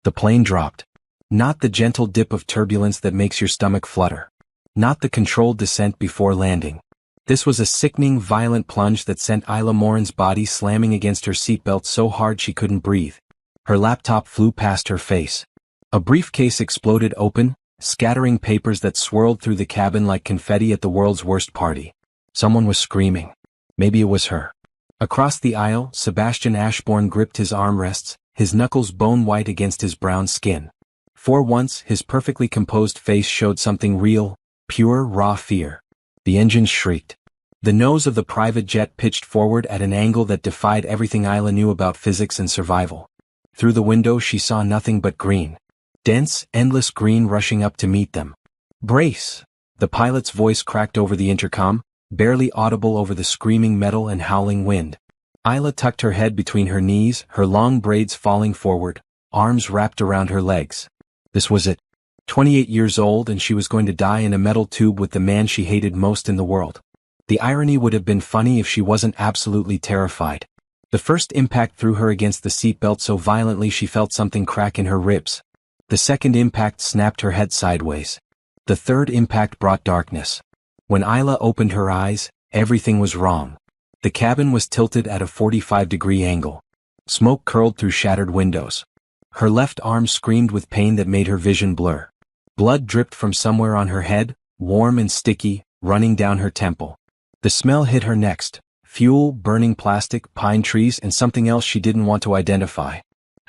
The plane dropped. Not the gentle dip of turbulence that makes your stomach flutter. Not the controlled descent before landing. This was a sickening, violent plunge that sent Isla Morin's body slamming against her seatbelt so hard she couldn't breathe. Her laptop flew past her face. A briefcase exploded open, scattering papers that swirled through the cabin like confetti at the world's worst party. Someone was screaming. Maybe it was her. Across the aisle, Sebastian Ashbourne gripped his armrests, his knuckles bone-white against his brown skin. For once, his perfectly composed face showed something real, pure, raw fear. The engines shrieked. The nose of the private jet pitched forward at an angle that defied everything Isla knew about physics and survival. Through the window she saw nothing but green. Dense, endless green rushing up to meet them. "Brace!" The pilot's voice cracked over the intercom, barely audible over the screaming metal and howling wind. Isla tucked her head between her knees, her long braids falling forward, arms wrapped around her legs. This was it. 28 years old and she was going to die in a metal tube with the man she hated most in the world. The irony would have been funny if she wasn't absolutely terrified. The first impact threw her against the seatbelt so violently she felt something crack in her ribs. The second impact snapped her head sideways. The third impact brought darkness. When Isla opened her eyes, everything was wrong. The cabin was tilted at a 45-degree angle. Smoke curled through shattered windows. Her left arm screamed with pain that made her vision blur. Blood dripped from somewhere on her head, warm and sticky, running down her temple. The smell hit her next. Fuel, burning plastic, pine trees, and something else she didn't want to identify.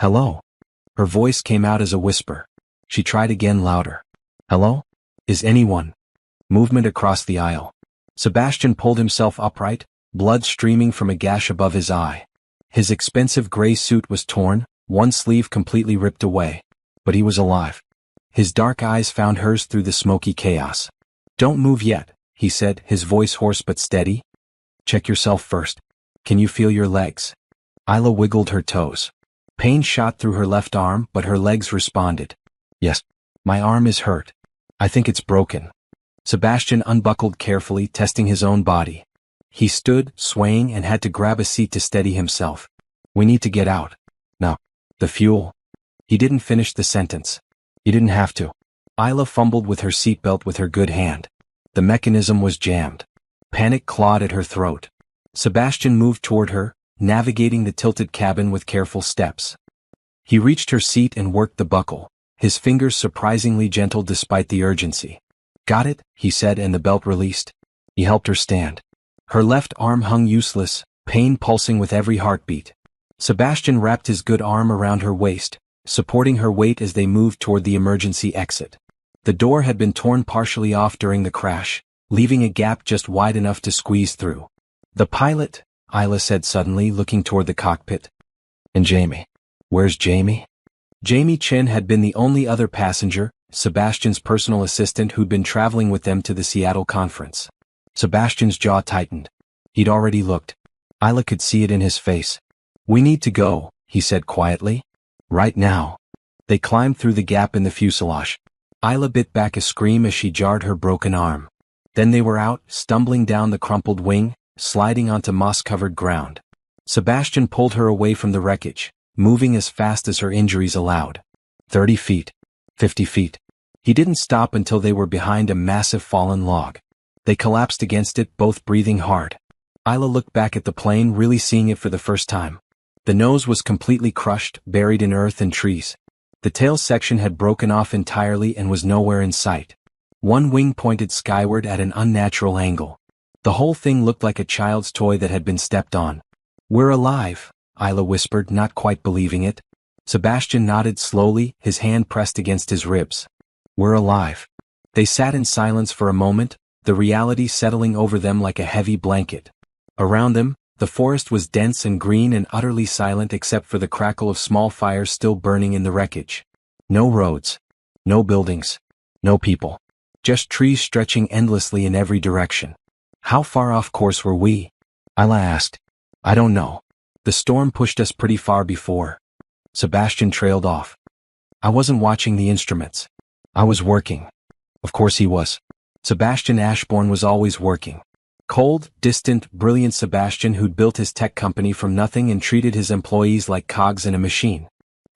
"Hello?" Her voice came out as a whisper. She tried again louder. "Hello? Is anyone?" Movement across the aisle. Sebastian pulled himself upright, blood streaming from a gash above his eye. His expensive gray suit was torn, one sleeve completely ripped away. But he was alive. His dark eyes found hers through the smoky chaos. "Don't move yet," he said, his voice hoarse but steady. "Check yourself first. Can you feel your legs?" Isla wiggled her toes. Pain shot through her left arm, but her legs responded. "Yes, my arm is hurt. I think it's broken." Sebastian unbuckled carefully, testing his own body. He stood, swaying, and had to grab a seat to steady himself. "We need to get out. Now, the fuel." He didn't finish the sentence. "You didn't have to." Isla fumbled with her seatbelt with her good hand. The mechanism was jammed. Panic clawed at her throat. Sebastian moved toward her, navigating the tilted cabin with careful steps. He reached her seat and worked the buckle, his fingers surprisingly gentle despite the urgency. "Got it," he said, and the belt released. He helped her stand. Her left arm hung useless, pain pulsing with every heartbeat. Sebastian wrapped his good arm around her waist, supporting her weight as they moved toward the emergency exit. The door had been torn partially off during the crash, leaving a gap just wide enough to squeeze through. "The pilot," Isla said suddenly, looking toward the cockpit. "And Jamie. Where's Jamie?" Jamie Chin had been the only other passenger, Sebastian's personal assistant who'd been traveling with them to the Seattle conference. Sebastian's jaw tightened. He'd already looked. Isla could see it in his face. "We need to go," he said quietly. "Right now." They climbed through the gap in the fuselage. Isla bit back a scream as she jarred her broken arm. Then they were out, stumbling down the crumpled wing, sliding onto moss-covered ground. Sebastian pulled her away from the wreckage, moving as fast as her injuries allowed. 30 feet. 50 feet. He didn't stop until they were behind a massive fallen log. They collapsed against it, both breathing hard. Isla looked back at the plane, really seeing it for the first time. The nose was completely crushed, buried in earth and trees. The tail section had broken off entirely and was nowhere in sight. One wing pointed skyward at an unnatural angle. The whole thing looked like a child's toy that had been stepped on. "We're alive," Isla whispered, not quite believing it. Sebastian nodded slowly, his hand pressed against his ribs. "We're alive." They sat in silence for a moment, the reality settling over them like a heavy blanket. Around them, the forest was dense and green and utterly silent except for the crackle of small fires still burning in the wreckage. No roads. No buildings. No people. Just trees stretching endlessly in every direction. "How far off course were we?" Isla asked. "I don't know. The storm pushed us pretty far before." Sebastian trailed off. "I wasn't watching the instruments. I was working." Of course he was. Sebastian Ashbourne was always working. Cold, distant, brilliant Sebastian who'd built his tech company from nothing and treated his employees like cogs in a machine.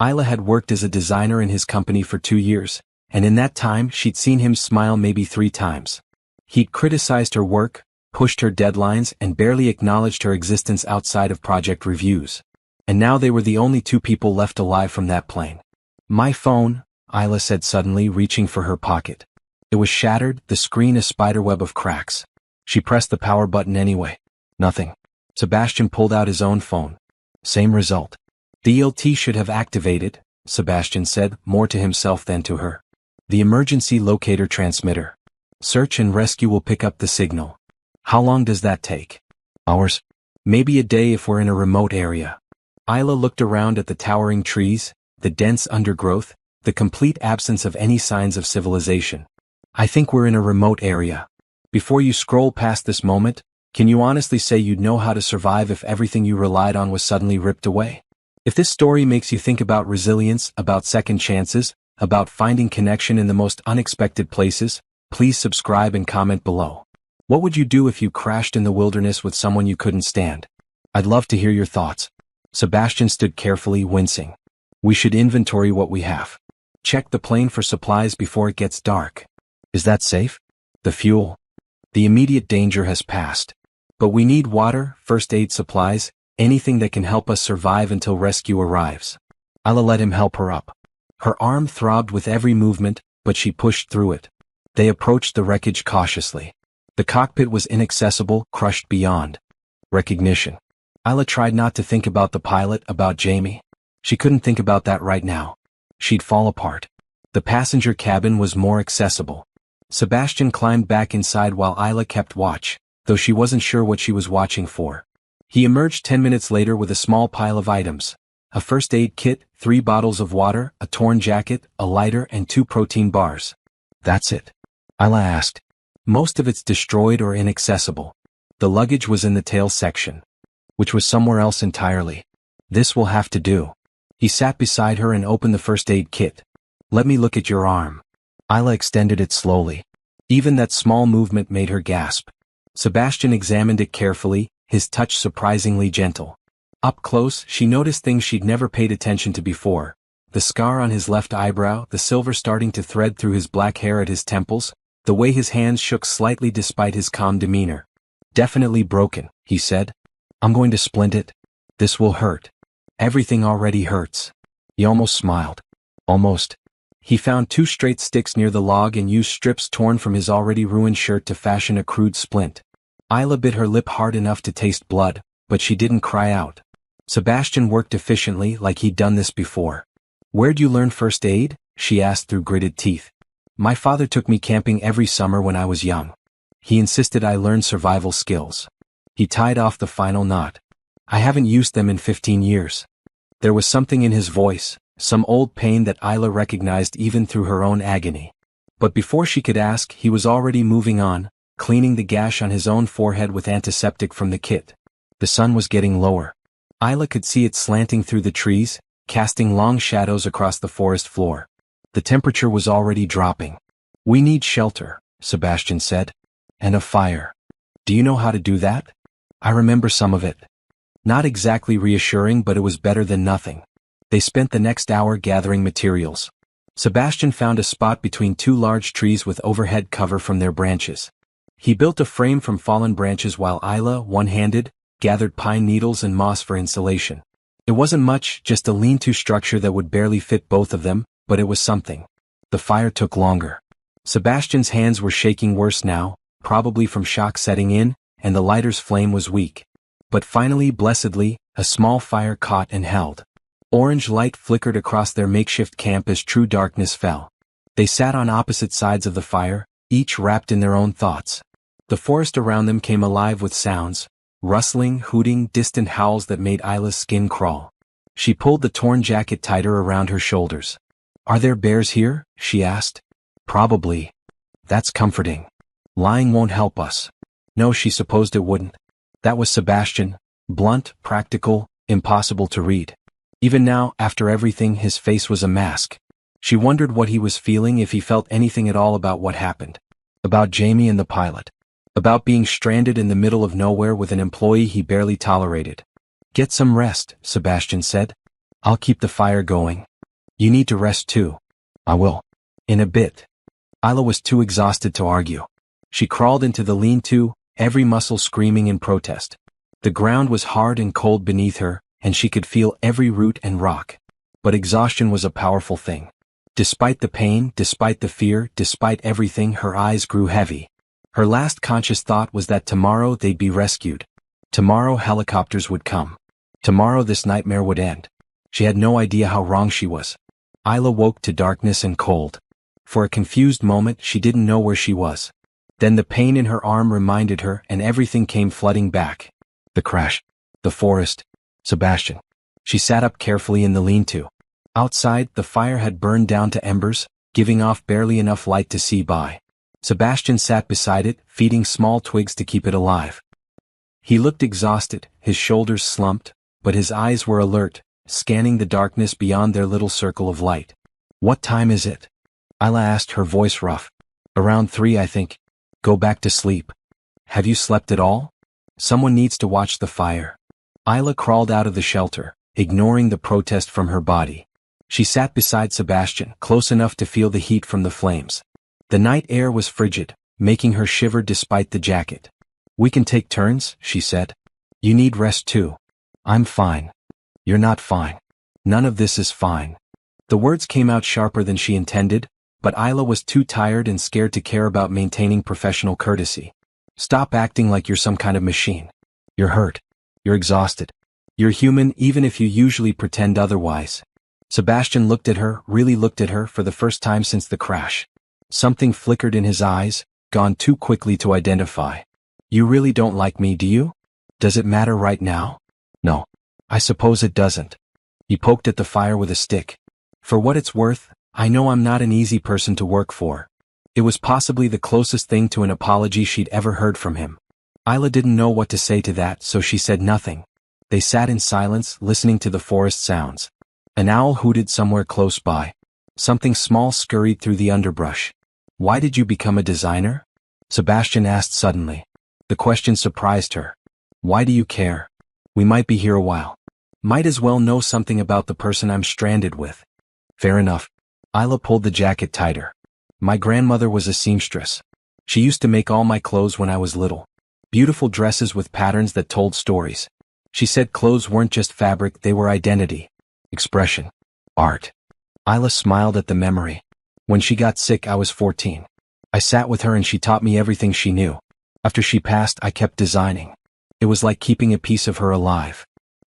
Isla had worked as a designer in his company for 2 years, and in that time she'd seen him smile maybe 3 times. He'd criticized her work, pushed her deadlines, and barely acknowledged her existence outside of project reviews. And now they were the only 2 people left alive from that plane. "My phone," Isla said suddenly, reaching for her pocket. It was shattered, the screen a spiderweb of cracks. She pressed the power button anyway. Nothing. Sebastian pulled out his own phone. Same result. "The ELT should have activated," Sebastian said, more to himself than to her. "The emergency locator transmitter. Search and rescue will pick up the signal." "How long does that take?" "Hours. Maybe a day if we're in a remote area." Isla looked around at the towering trees, the dense undergrowth, the complete absence of any signs of civilization. "I think we're in a remote area. Before you scroll past this moment, can you honestly say you'd know how to survive if everything you relied on was suddenly ripped away?" If this story makes you think about resilience, about second chances, about finding connection in the most unexpected places, please subscribe and comment below. What would you do if you crashed in the wilderness with someone you couldn't stand? I'd love to hear your thoughts. Sebastian stood carefully, wincing. "We should inventory what we have. Check the plane for supplies before it gets dark." "Is that safe?" "The fuel. The immediate danger has passed. But we need water, first aid supplies, anything that can help us survive until rescue arrives." Isla let him help her up. Her arm throbbed with every movement, but she pushed through it. They approached the wreckage cautiously. The cockpit was inaccessible, crushed beyond recognition. Isla tried not to think about the pilot, about Jamie. She couldn't think about that right now. She'd fall apart. The passenger cabin was more accessible. Sebastian climbed back inside while Isla kept watch, though she wasn't sure what she was watching for. He emerged 10 minutes later with a small pile of items. A first aid kit, 3 bottles of water, a torn jacket, a lighter, and 2 protein bars. "That's it?" Isla asked. "Most of it's destroyed or inaccessible. The luggage was in the tail section, which was somewhere else entirely. This will have to do." He sat beside her and opened the first aid kit. "Let me look at your arm." Isla extended it slowly. Even that small movement made her gasp. Sebastian examined it carefully, his touch surprisingly gentle. Up close, she noticed things she'd never paid attention to before. The scar on his left eyebrow, the silver starting to thread through his black hair at his temples, the way his hands shook slightly despite his calm demeanor. "Definitely broken," he said. "I'm going to splint it. This will hurt. Everything already hurts." He almost smiled. Almost. He found 2 straight sticks near the log and used strips torn from his already ruined shirt to fashion a crude splint. Isla bit her lip hard enough to taste blood, but she didn't cry out. Sebastian worked efficiently, like he'd done this before. "Where'd you learn first aid?" she asked through gritted teeth. "My father took me camping every summer when I was young. He insisted I learn survival skills." He tied off the final knot. "I haven't used them in 15 years. There was something in his voice, some old pain that Isla recognized even through her own agony. But before she could ask, he was already moving on, cleaning the gash on his own forehead with antiseptic from the kit. The sun was getting lower. Isla could see it slanting through the trees, casting long shadows across the forest floor. The temperature was already dropping. "We need shelter," Sebastian said. "And a fire. Do you know how to do that?" "I remember some of it." Not exactly reassuring, but it was better than nothing. They spent the next hour gathering materials. Sebastian found a spot between 2 large trees with overhead cover from their branches. He built a frame from fallen branches while Isla, one-handed, gathered pine needles and moss for insulation. It wasn't much, just a lean-to structure that would barely fit both of them, but it was something. The fire took longer. Sebastian's hands were shaking worse now, probably from shock setting in, and the lighter's flame was weak. But finally, blessedly, a small fire caught and held. Orange light flickered across their makeshift camp as true darkness fell. They sat on opposite sides of the fire, each wrapped in their own thoughts. The forest around them came alive with sounds, rustling, hooting, distant howls that made Isla's skin crawl. She pulled the torn jacket tighter around her shoulders. "Are there bears here?" she asked. "Probably." "That's comforting. Lying won't help us." No, she supposed it wouldn't. That was Sebastian, blunt, practical, impossible to read. Even now, after everything, his face was a mask. She wondered what he was feeling, if he felt anything at all about what happened. About Jamie and the pilot. About being stranded in the middle of nowhere with an employee he barely tolerated. "Get some rest," Sebastian said. "I'll keep the fire going." You need to rest too. I will. In a bit. Isla was too exhausted to argue. She crawled into the lean-to, every muscle screaming in protest. The ground was hard and cold beneath her, and she could feel every root and rock. But exhaustion was a powerful thing. Despite the pain, despite the fear, despite everything, her eyes grew heavy. Her last conscious thought was that tomorrow they'd be rescued. Tomorrow helicopters would come. Tomorrow this nightmare would end. She had no idea how wrong she was. Isla woke to darkness and cold. For a confused moment she didn't know where she was. Then the pain in her arm reminded her and everything came flooding back. The crash. The forest. Sebastian. She sat up carefully in the lean-to. Outside, the fire had burned down to embers, giving off barely enough light to see by. Sebastian sat beside it, feeding small twigs to keep it alive. He looked exhausted, his shoulders slumped, but his eyes were alert, scanning the darkness beyond their little circle of light. What time is it? Isla asked, her voice rough. Around 3, I think. Go back to sleep. Have you slept at all? Someone needs to watch the fire. Isla crawled out of the shelter, ignoring the protest from her body. She sat beside Sebastian, close enough to feel the heat from the flames. The night air was frigid, making her shiver despite the jacket. We can take turns, she said. You need rest too. I'm fine. You're not fine. None of this is fine. The words came out sharper than she intended, but Isla was too tired and scared to care about maintaining professional courtesy. Stop acting like you're some kind of machine. You're hurt. You're exhausted. You're human even if you usually pretend otherwise. Sebastian looked at her, really looked at her for the first time since the crash. Something flickered in his eyes, gone too quickly to identify. You really don't like me, do you? Does it matter right now? No. I suppose it doesn't. He poked at the fire with a stick. For what it's worth, I know I'm not an easy person to work for. It was possibly the closest thing to an apology she'd ever heard from him. Isla didn't know what to say to that, so she said nothing. They sat in silence, listening to the forest sounds. An owl hooted somewhere close by. Something small scurried through the underbrush. Why did you become a designer? Sebastian asked suddenly. The question surprised her. Why do you care? We might be here a while. Might as well know something about the person I'm stranded with. Fair enough. Isla pulled the jacket tighter. My grandmother was a seamstress. She used to make all my clothes when I was little. Beautiful dresses with patterns that told stories. She said clothes weren't just fabric, they were identity. Expression. Art. Isla smiled at the memory. When she got sick, I was 14. I sat with her and she taught me everything she knew. After she passed, I kept designing. It was like keeping a piece of her alive.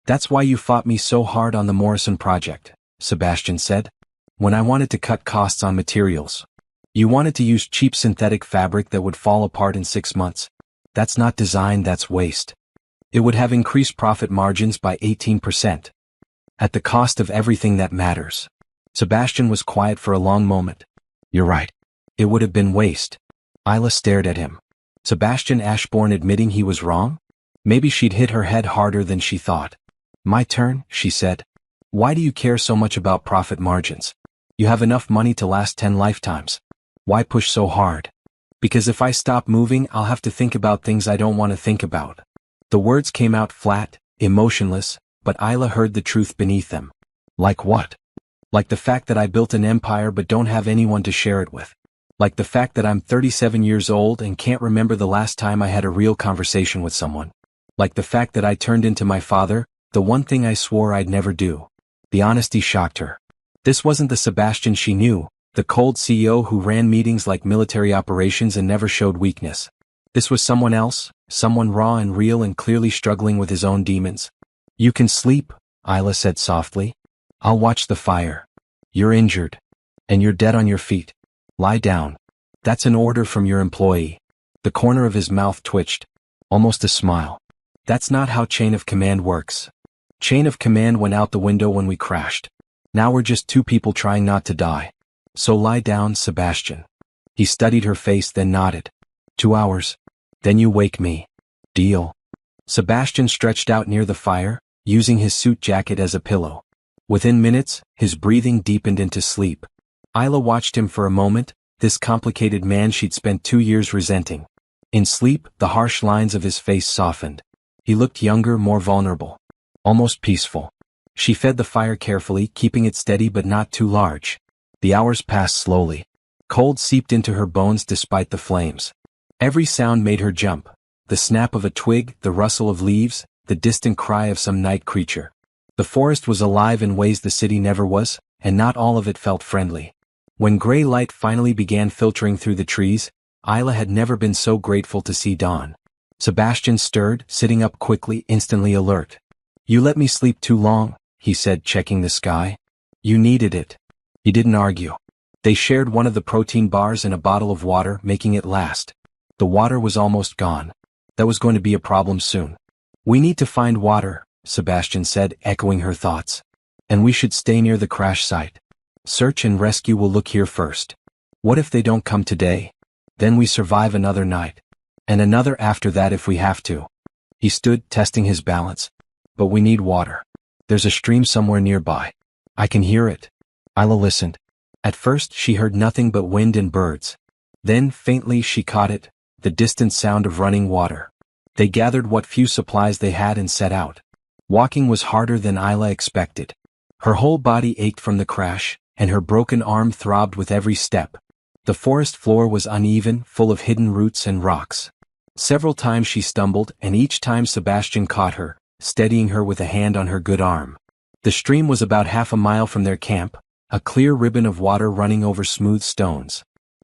That's why you fought me so hard on the Morrison project, Sebastian said. When I wanted to cut costs on materials. You wanted to use cheap synthetic fabric that would fall apart in 6 months. That's not design, that's waste. It would have increased profit margins by 18%. At the cost of everything that matters. Sebastian was quiet for a long moment. You're right. It would have been waste. Isla stared at him. Sebastian Ashbourne admitting he was wrong? Maybe she'd hit her head harder than she thought. My turn, she said. Why do you care so much about profit margins? You have enough money to last 10 lifetimes. Why push so hard? Because if I stop moving, I'll have to think about things I don't want to think about. The words came out flat, emotionless, but Isla heard the truth beneath them. Like what? Like the fact that I built an empire but don't have anyone to share it with. Like the fact that I'm 37 years old and can't remember the last time I had a real conversation with someone. Like the fact that I turned into my father, the one thing I swore I'd never do. The honesty shocked her. This wasn't the Sebastian she knew, the cold CEO who ran meetings like military operations and never showed weakness. This was someone else, someone raw and real and clearly struggling with his own demons. You can sleep, Isla said softly. I'll watch the fire. You're injured. And you're dead on your feet. Lie down. That's an order from your employee. The corner of his mouth twitched. Almost a smile. That's not how chain of command works. Chain of command went out the window when we crashed. Now we're just 2 people trying not to die. So lie down, Sebastian. He studied her face, then nodded. 2 hours. Then you wake me. Deal. Sebastian stretched out near the fire, using his suit jacket as a pillow. Within minutes, his breathing deepened into sleep. Isla watched him for a moment, this complicated man she'd spent 2 years resenting. In sleep, the harsh lines of his face softened. He looked younger, more vulnerable. Almost peaceful. She fed the fire carefully, keeping it steady but not too large. The hours passed slowly. Cold seeped into her bones despite the flames. Every sound made her jump. The snap of a twig, the rustle of leaves, the distant cry of some night creature. The forest was alive in ways the city never was, and not all of it felt friendly. When gray light finally began filtering through the trees, Isla had never been so grateful to see dawn. Sebastian stirred, sitting up quickly, instantly alert. "You let me sleep too long," he said, checking the sky. "You needed it." He didn't argue. They shared one of the protein bars and a bottle of water, making it last. The water was almost gone. That was going to be a problem soon. "We need to find water," Sebastian said, echoing her thoughts. "And we should stay near the crash site. Search and rescue will look here first. What if they don't come today? Then we survive another night. And another after that if we have to." He stood, testing his balance. "But we need water. There's a stream somewhere nearby. I can hear it." Isla listened. At first she heard nothing but wind and birds. Then, faintly, she caught it, the distant sound of running water. They gathered what few supplies they had and set out. Walking was harder than Isla expected. Her whole body ached from the crash, and her broken arm throbbed with every step. The forest floor was uneven, full of hidden roots and rocks. Several times she stumbled, and each time Sebastian caught her, steadying her with a hand on her good arm. The stream was about half a mile from their camp, a clear ribbon of water running over smooth stones.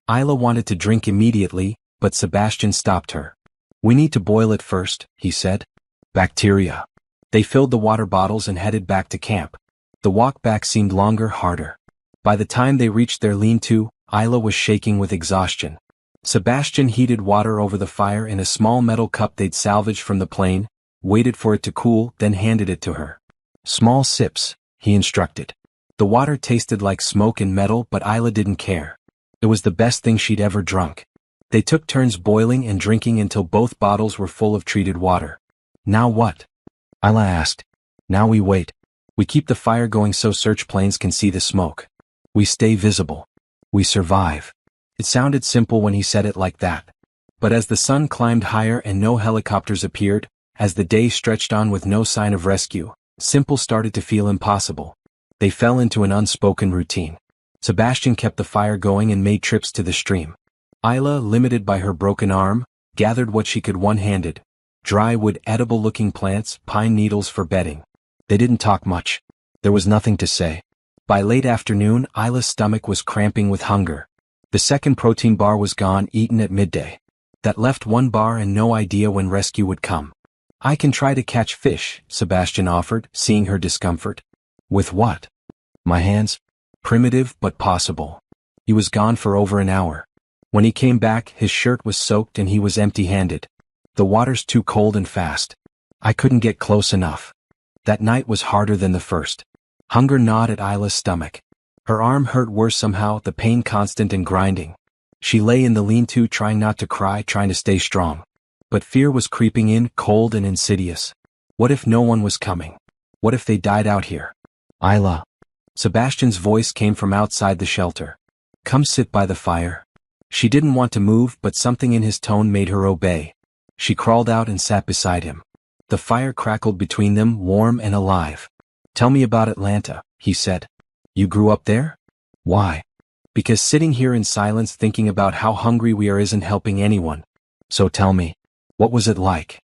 Isla wanted to drink immediately, but Sebastian stopped her. "We need to boil it first," he said. "Bacteria." They filled the water bottles and headed back to camp. The walk back seemed longer, harder. By the time they reached their lean-to, Isla was shaking with exhaustion. Sebastian heated water over the fire in a small metal cup they'd salvaged from the plane, waited for it to cool, then handed it to her. "Small sips," he instructed. The water tasted like smoke and metal, but Isla didn't care. It was the best thing she'd ever drunk. They took turns boiling and drinking until both bottles were full of treated water. "Now what?" Isla asked. "Now we wait. We keep the fire going so search planes can see the smoke. We stay visible. We survive." It sounded simple when he said it like that. But as the sun climbed higher and no helicopters appeared, as the day stretched on with no sign of rescue, simple started to feel impossible. They fell into an unspoken routine. Sebastian kept the fire going and made trips to the stream. Isla, limited by her broken arm, gathered what she could one-handed. Dry wood, edible-looking plants, pine needles for bedding. They didn't talk much. There was nothing to say. By late afternoon, Isla's stomach was cramping with hunger. The second protein bar was gone, eaten at midday. That left one bar and no idea when rescue would come. "I can try to catch fish," Sebastian offered, seeing her discomfort. "With what?" "My hands." Primitive but possible. He was gone for over an hour. When he came back, his shirt was soaked and he was empty-handed. "The water's too cold and fast. I couldn't get close enough." That night was harder than the first. Hunger gnawed at Isla's stomach. Her arm hurt worse somehow, the pain constant and grinding. She lay in the lean-to trying not to cry, trying to stay strong. But fear was creeping in, cold and insidious. What if no one was coming? What if they died out here? "Isla." Sebastian's voice came from outside the shelter. "Come sit by the fire." She didn't want to move, but something in his tone made her obey. She crawled out and sat beside him. The fire crackled between them, warm and alive. "Tell me about Atlanta," he said. "You grew up there?" "Why?" "Because sitting here in silence thinking about how hungry we are isn't helping anyone. So tell me, what was it like?"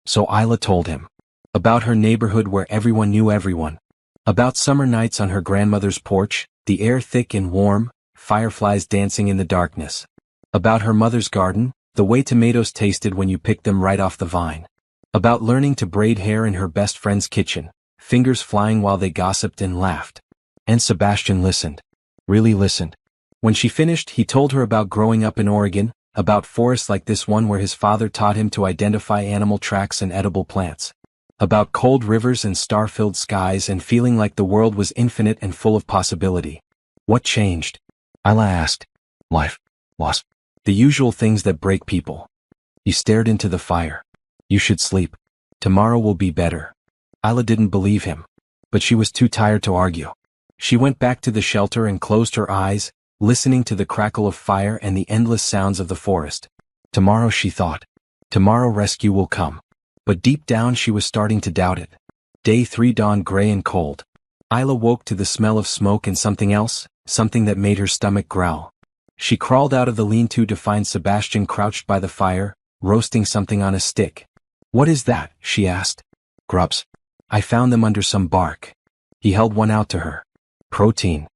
So Isla told him. About her neighborhood where everyone knew everyone. About summer nights on her grandmother's porch, the air thick and warm, fireflies dancing in the darkness. About her mother's garden, the way tomatoes tasted when you picked them right off the vine. About learning to braid hair in her best friend's kitchen, fingers flying while they gossiped and laughed. And Sebastian listened. Really listened. When she finished, he told her about growing up in Oregon, about forests like this one where his father taught him to identify animal tracks and edible plants. About cold rivers and star-filled skies and feeling like the world was infinite and full of possibility. What changed? Isla asked. Life. Loss. The usual things that break people. He stared into the fire. You should sleep. Tomorrow will be better. Isla didn't believe him. But she was too tired to argue. She went back to the shelter and closed her eyes, listening to the crackle of fire and the endless sounds of the forest. Tomorrow, she thought. Tomorrow rescue will come. But deep down she was starting to doubt it. Day 3 dawned gray and cold. Isla woke to the smell of smoke and something else, something that made her stomach growl. She crawled out of the lean-to to find Sebastian crouched by the fire, roasting something on a stick. "What is that?" she asked. "Grubs. I found them under some bark." He held one out to her. "Protein."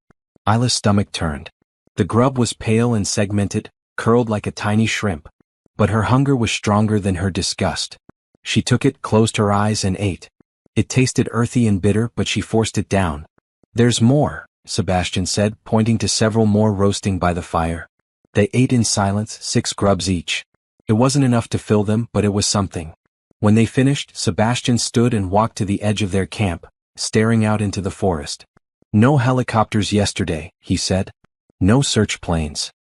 Isla's stomach turned. The grub was pale and segmented, curled like a tiny shrimp. But her hunger was stronger than her disgust. She took it, closed her eyes and ate. It tasted earthy and bitter, but she forced it down. "There's more," Sebastian said, pointing to several more roasting by the fire. They ate in silence, 6 grubs each. It wasn't enough to fill them, but it was something. When they finished, Sebastian stood and walked to the edge of their camp, staring out into the forest. "No helicopters yesterday," he said. "No search planes.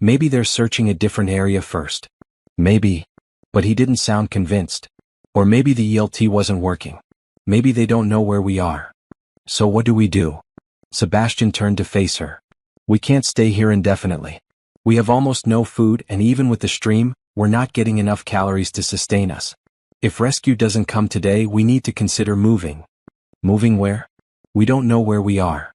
Maybe they're searching a different area first. Maybe." But he didn't sound convinced. Or maybe the ELT wasn't working. Maybe they don't know where we are. "So what do we do?" Sebastian turned to face her. "We can't stay here indefinitely. We have almost no food, and even with the stream, we're not getting enough calories to sustain us. If rescue doesn't come today, we need to consider moving." "Moving where?" "We don't know where we are.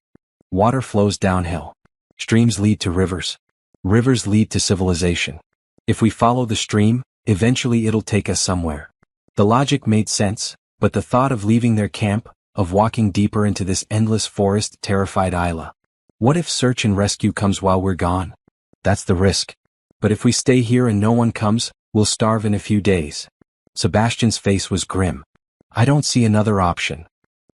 Water flows downhill. Streams lead to rivers. Rivers lead to civilization. If we follow the stream, eventually it'll take us somewhere." The logic made sense, but the thought of leaving their camp, of walking deeper into this endless forest, terrified Isla. What if search and rescue comes while we're gone? That's the risk. But if we stay here and no one comes, we'll starve in a few days. Sebastian's face was grim. "I don't see another option."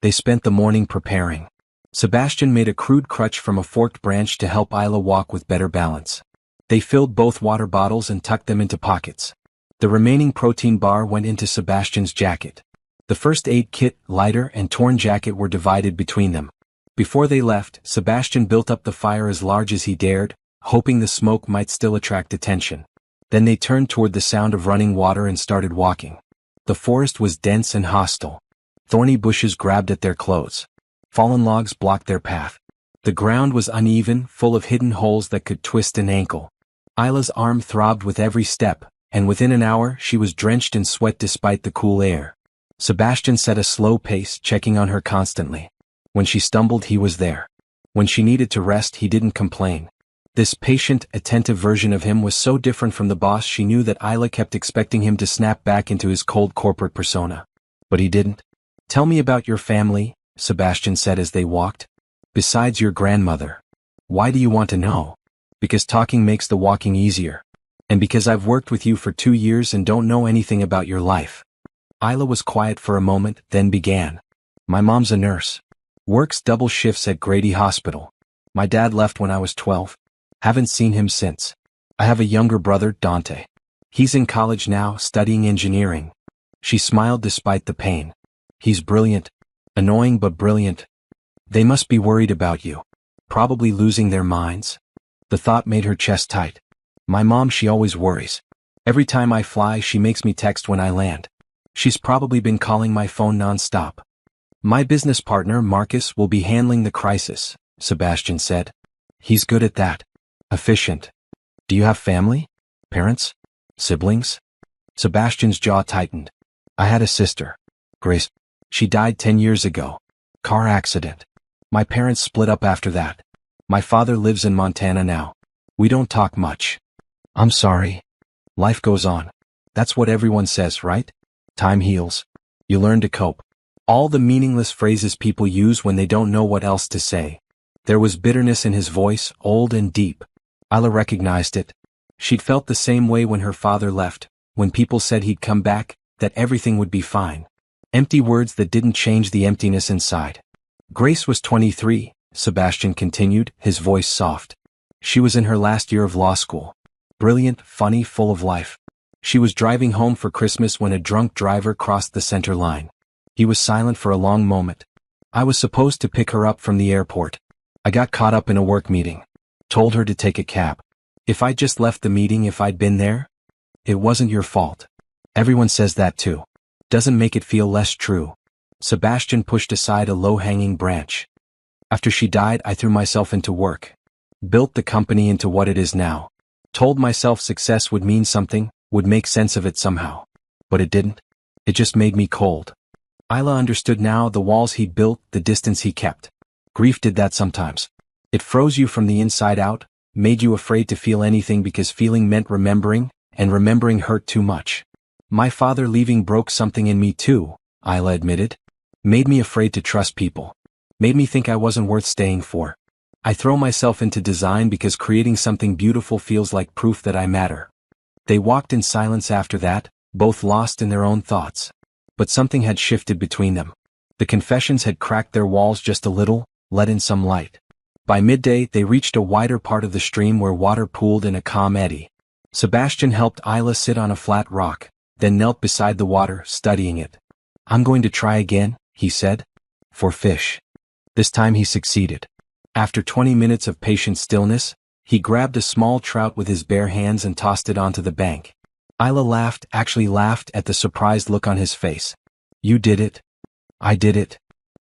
They spent the morning preparing. Sebastian made a crude crutch from a forked branch to help Isla walk with better balance. They filled both water bottles and tucked them into pockets. The remaining protein bar went into Sebastian's jacket. The first aid kit, lighter, and torn jacket were divided between them. Before they left, Sebastian built up the fire as large as he dared, hoping the smoke might still attract attention. Then they turned toward the sound of running water and started walking. The forest was dense and hostile. Thorny bushes grabbed at their clothes. Fallen logs blocked their path. The ground was uneven, full of hidden holes that could twist an ankle. Isla's arm throbbed with every step, and within an hour she was drenched in sweat despite the cool air. Sebastian set a slow pace, checking on her constantly. When she stumbled, he was there. When she needed to rest, he didn't complain. This patient, attentive version of him was so different from the boss she knew that Isla kept expecting him to snap back into his cold corporate persona. But he didn't. "Tell me about your family," Sebastian said as they walked. "Besides your grandmother." "Why do you want to know?" "Because talking makes the walking easier. And because I've worked with you for 2 years and don't know anything about your life." Isla was quiet for a moment, then began. "My mom's a nurse. Works double shifts at Grady Hospital. My dad left when I was 12. Haven't seen him since. I have a younger brother, Dante. He's in college now, studying engineering." She smiled despite the pain. "He's brilliant. Annoying but brilliant. They must be worried about you. Probably losing their minds." The thought made her chest tight. "My mom, she always worries. Every time I fly, she makes me text when I land. She's probably been calling my phone non-stop." "My business partner, Marcus, will be handling the crisis," Sebastian said. "He's good at that. Efficient." "Do you have family? Parents? Siblings?" Sebastian's jaw tightened. "I had a sister, Grace. She died 10 years ago. Car accident. My parents split up after that. My father lives in Montana now. We don't talk much." "I'm sorry." "Life goes on. That's what everyone says, right? Time heals. You learn to cope." All the meaningless phrases people use when they don't know what else to say. There was bitterness in his voice, old and deep. Isla recognized it. She'd felt the same way when her father left, when people said he'd come back, that everything would be fine. Empty words that didn't change the emptiness inside. Grace was 23, Sebastian continued, his voice soft. She was in her last year of law school. Brilliant, funny, full of life. She was driving home for Christmas when a drunk driver crossed the center line. He was silent for a long moment. "I was supposed to pick her up from the airport. I got caught up in a work meeting. Told her to take a cab. If I'd just left the meeting, if I'd been there? It wasn't your fault. Everyone says that too. Doesn't make it feel less true." Sebastian pushed aside a low-hanging branch. "After she died, I threw myself into work. Built the company into what it is now. Told myself success would mean something, would make sense of it somehow. But it didn't. It just made me cold. Isla understood now, the walls he built, the distance he kept. Grief did that sometimes. It froze you from the inside out, made you afraid to feel anything because feeling meant remembering, and remembering hurt too much. My father leaving broke something in me too, Isla admitted. Made me afraid to trust people. Made me think I wasn't worth staying for. I throw myself into design because creating something beautiful feels like proof that I matter. They walked in silence after that, both lost in their own thoughts. But something had shifted between them. The confessions had cracked their walls just a little, let in some light. By midday they reached a wider part of the stream where water pooled in a calm eddy. Sebastian helped Isla sit on a flat rock, then knelt beside the water, studying it. I'm going to try again, he said. For fish. This time he succeeded. After 20 minutes of patient stillness, he grabbed a small trout with his bare hands and tossed it onto the bank. Isla laughed, actually laughed at the surprised look on his face. You did it. I did it.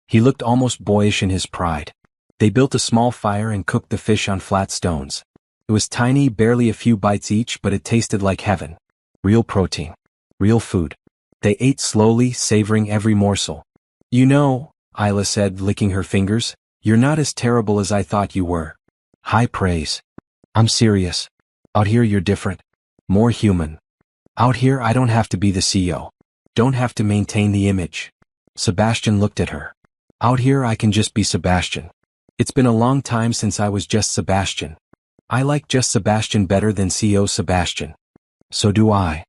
He looked almost boyish in his pride. They built a small fire and cooked the fish on flat stones. It was tiny, barely a few bites each, but it tasted like heaven. Real protein. Real food. They ate slowly, savoring every morsel. You know, Isla said, licking her fingers, you're not as terrible as I thought you were. High praise. I'm serious. Out here you're different. More human. Out here I don't have to be the CEO. Don't have to maintain the image. Sebastian looked at her. Out here I can just be Sebastian. It's been a long time since I was just Sebastian. I like just Sebastian better than CEO Sebastian. So do I.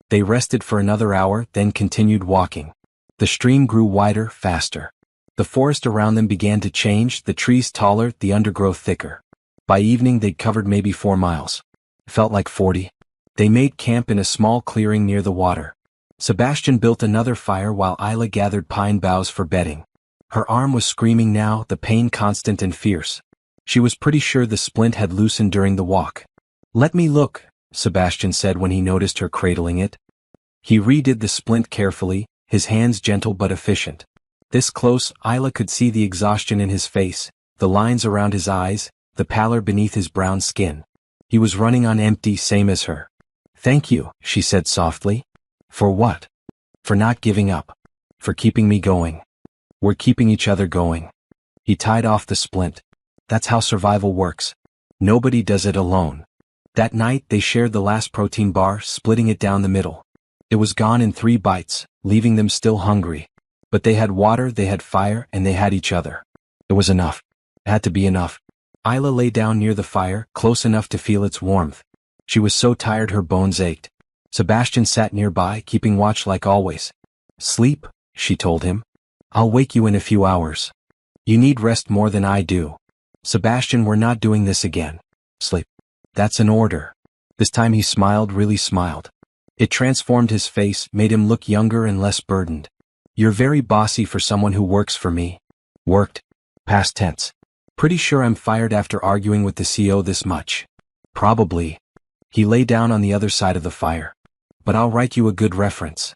They rested for another hour, then continued walking. The stream grew wider, faster. The forest around them began to change, the trees taller, the undergrowth thicker. By evening they'd covered maybe 4 miles. It felt like 40. They made camp in a small clearing near the water. Sebastian built another fire while Isla gathered pine boughs for bedding. Her arm was screaming now, the pain constant and fierce. She was pretty sure the splint had loosened during the walk. Let me look, Sebastian said when he noticed her cradling it. He redid the splint carefully, his hands gentle but efficient. This close, Isla could see the exhaustion in his face, the lines around his eyes, the pallor beneath his brown skin. He was running on empty, same as her. Thank you, she said softly. For what? For not giving up. For keeping me going. We're keeping each other going. He tied off the splint. That's how survival works. Nobody does it alone. That night they shared the last protein bar, splitting it down the middle. It was gone in 3 bites, leaving them still hungry. But they had water, they had fire, and they had each other. It was enough. It had to be enough. Isla lay down near the fire, close enough to feel its warmth. She was so tired her bones ached. Sebastian sat nearby, keeping watch like always. Sleep, she told him. I'll wake you in a few hours. You need rest more than I do. Sebastian, we're not doing this again. Sleep. That's an order. This time he smiled, really smiled. It transformed his face, made him look younger and less burdened. You're very bossy for someone who works for me. Worked. Past tense. Pretty sure I'm fired after arguing with the CEO this much. Probably. He lay down on the other side of the fire. But I'll write you a good reference.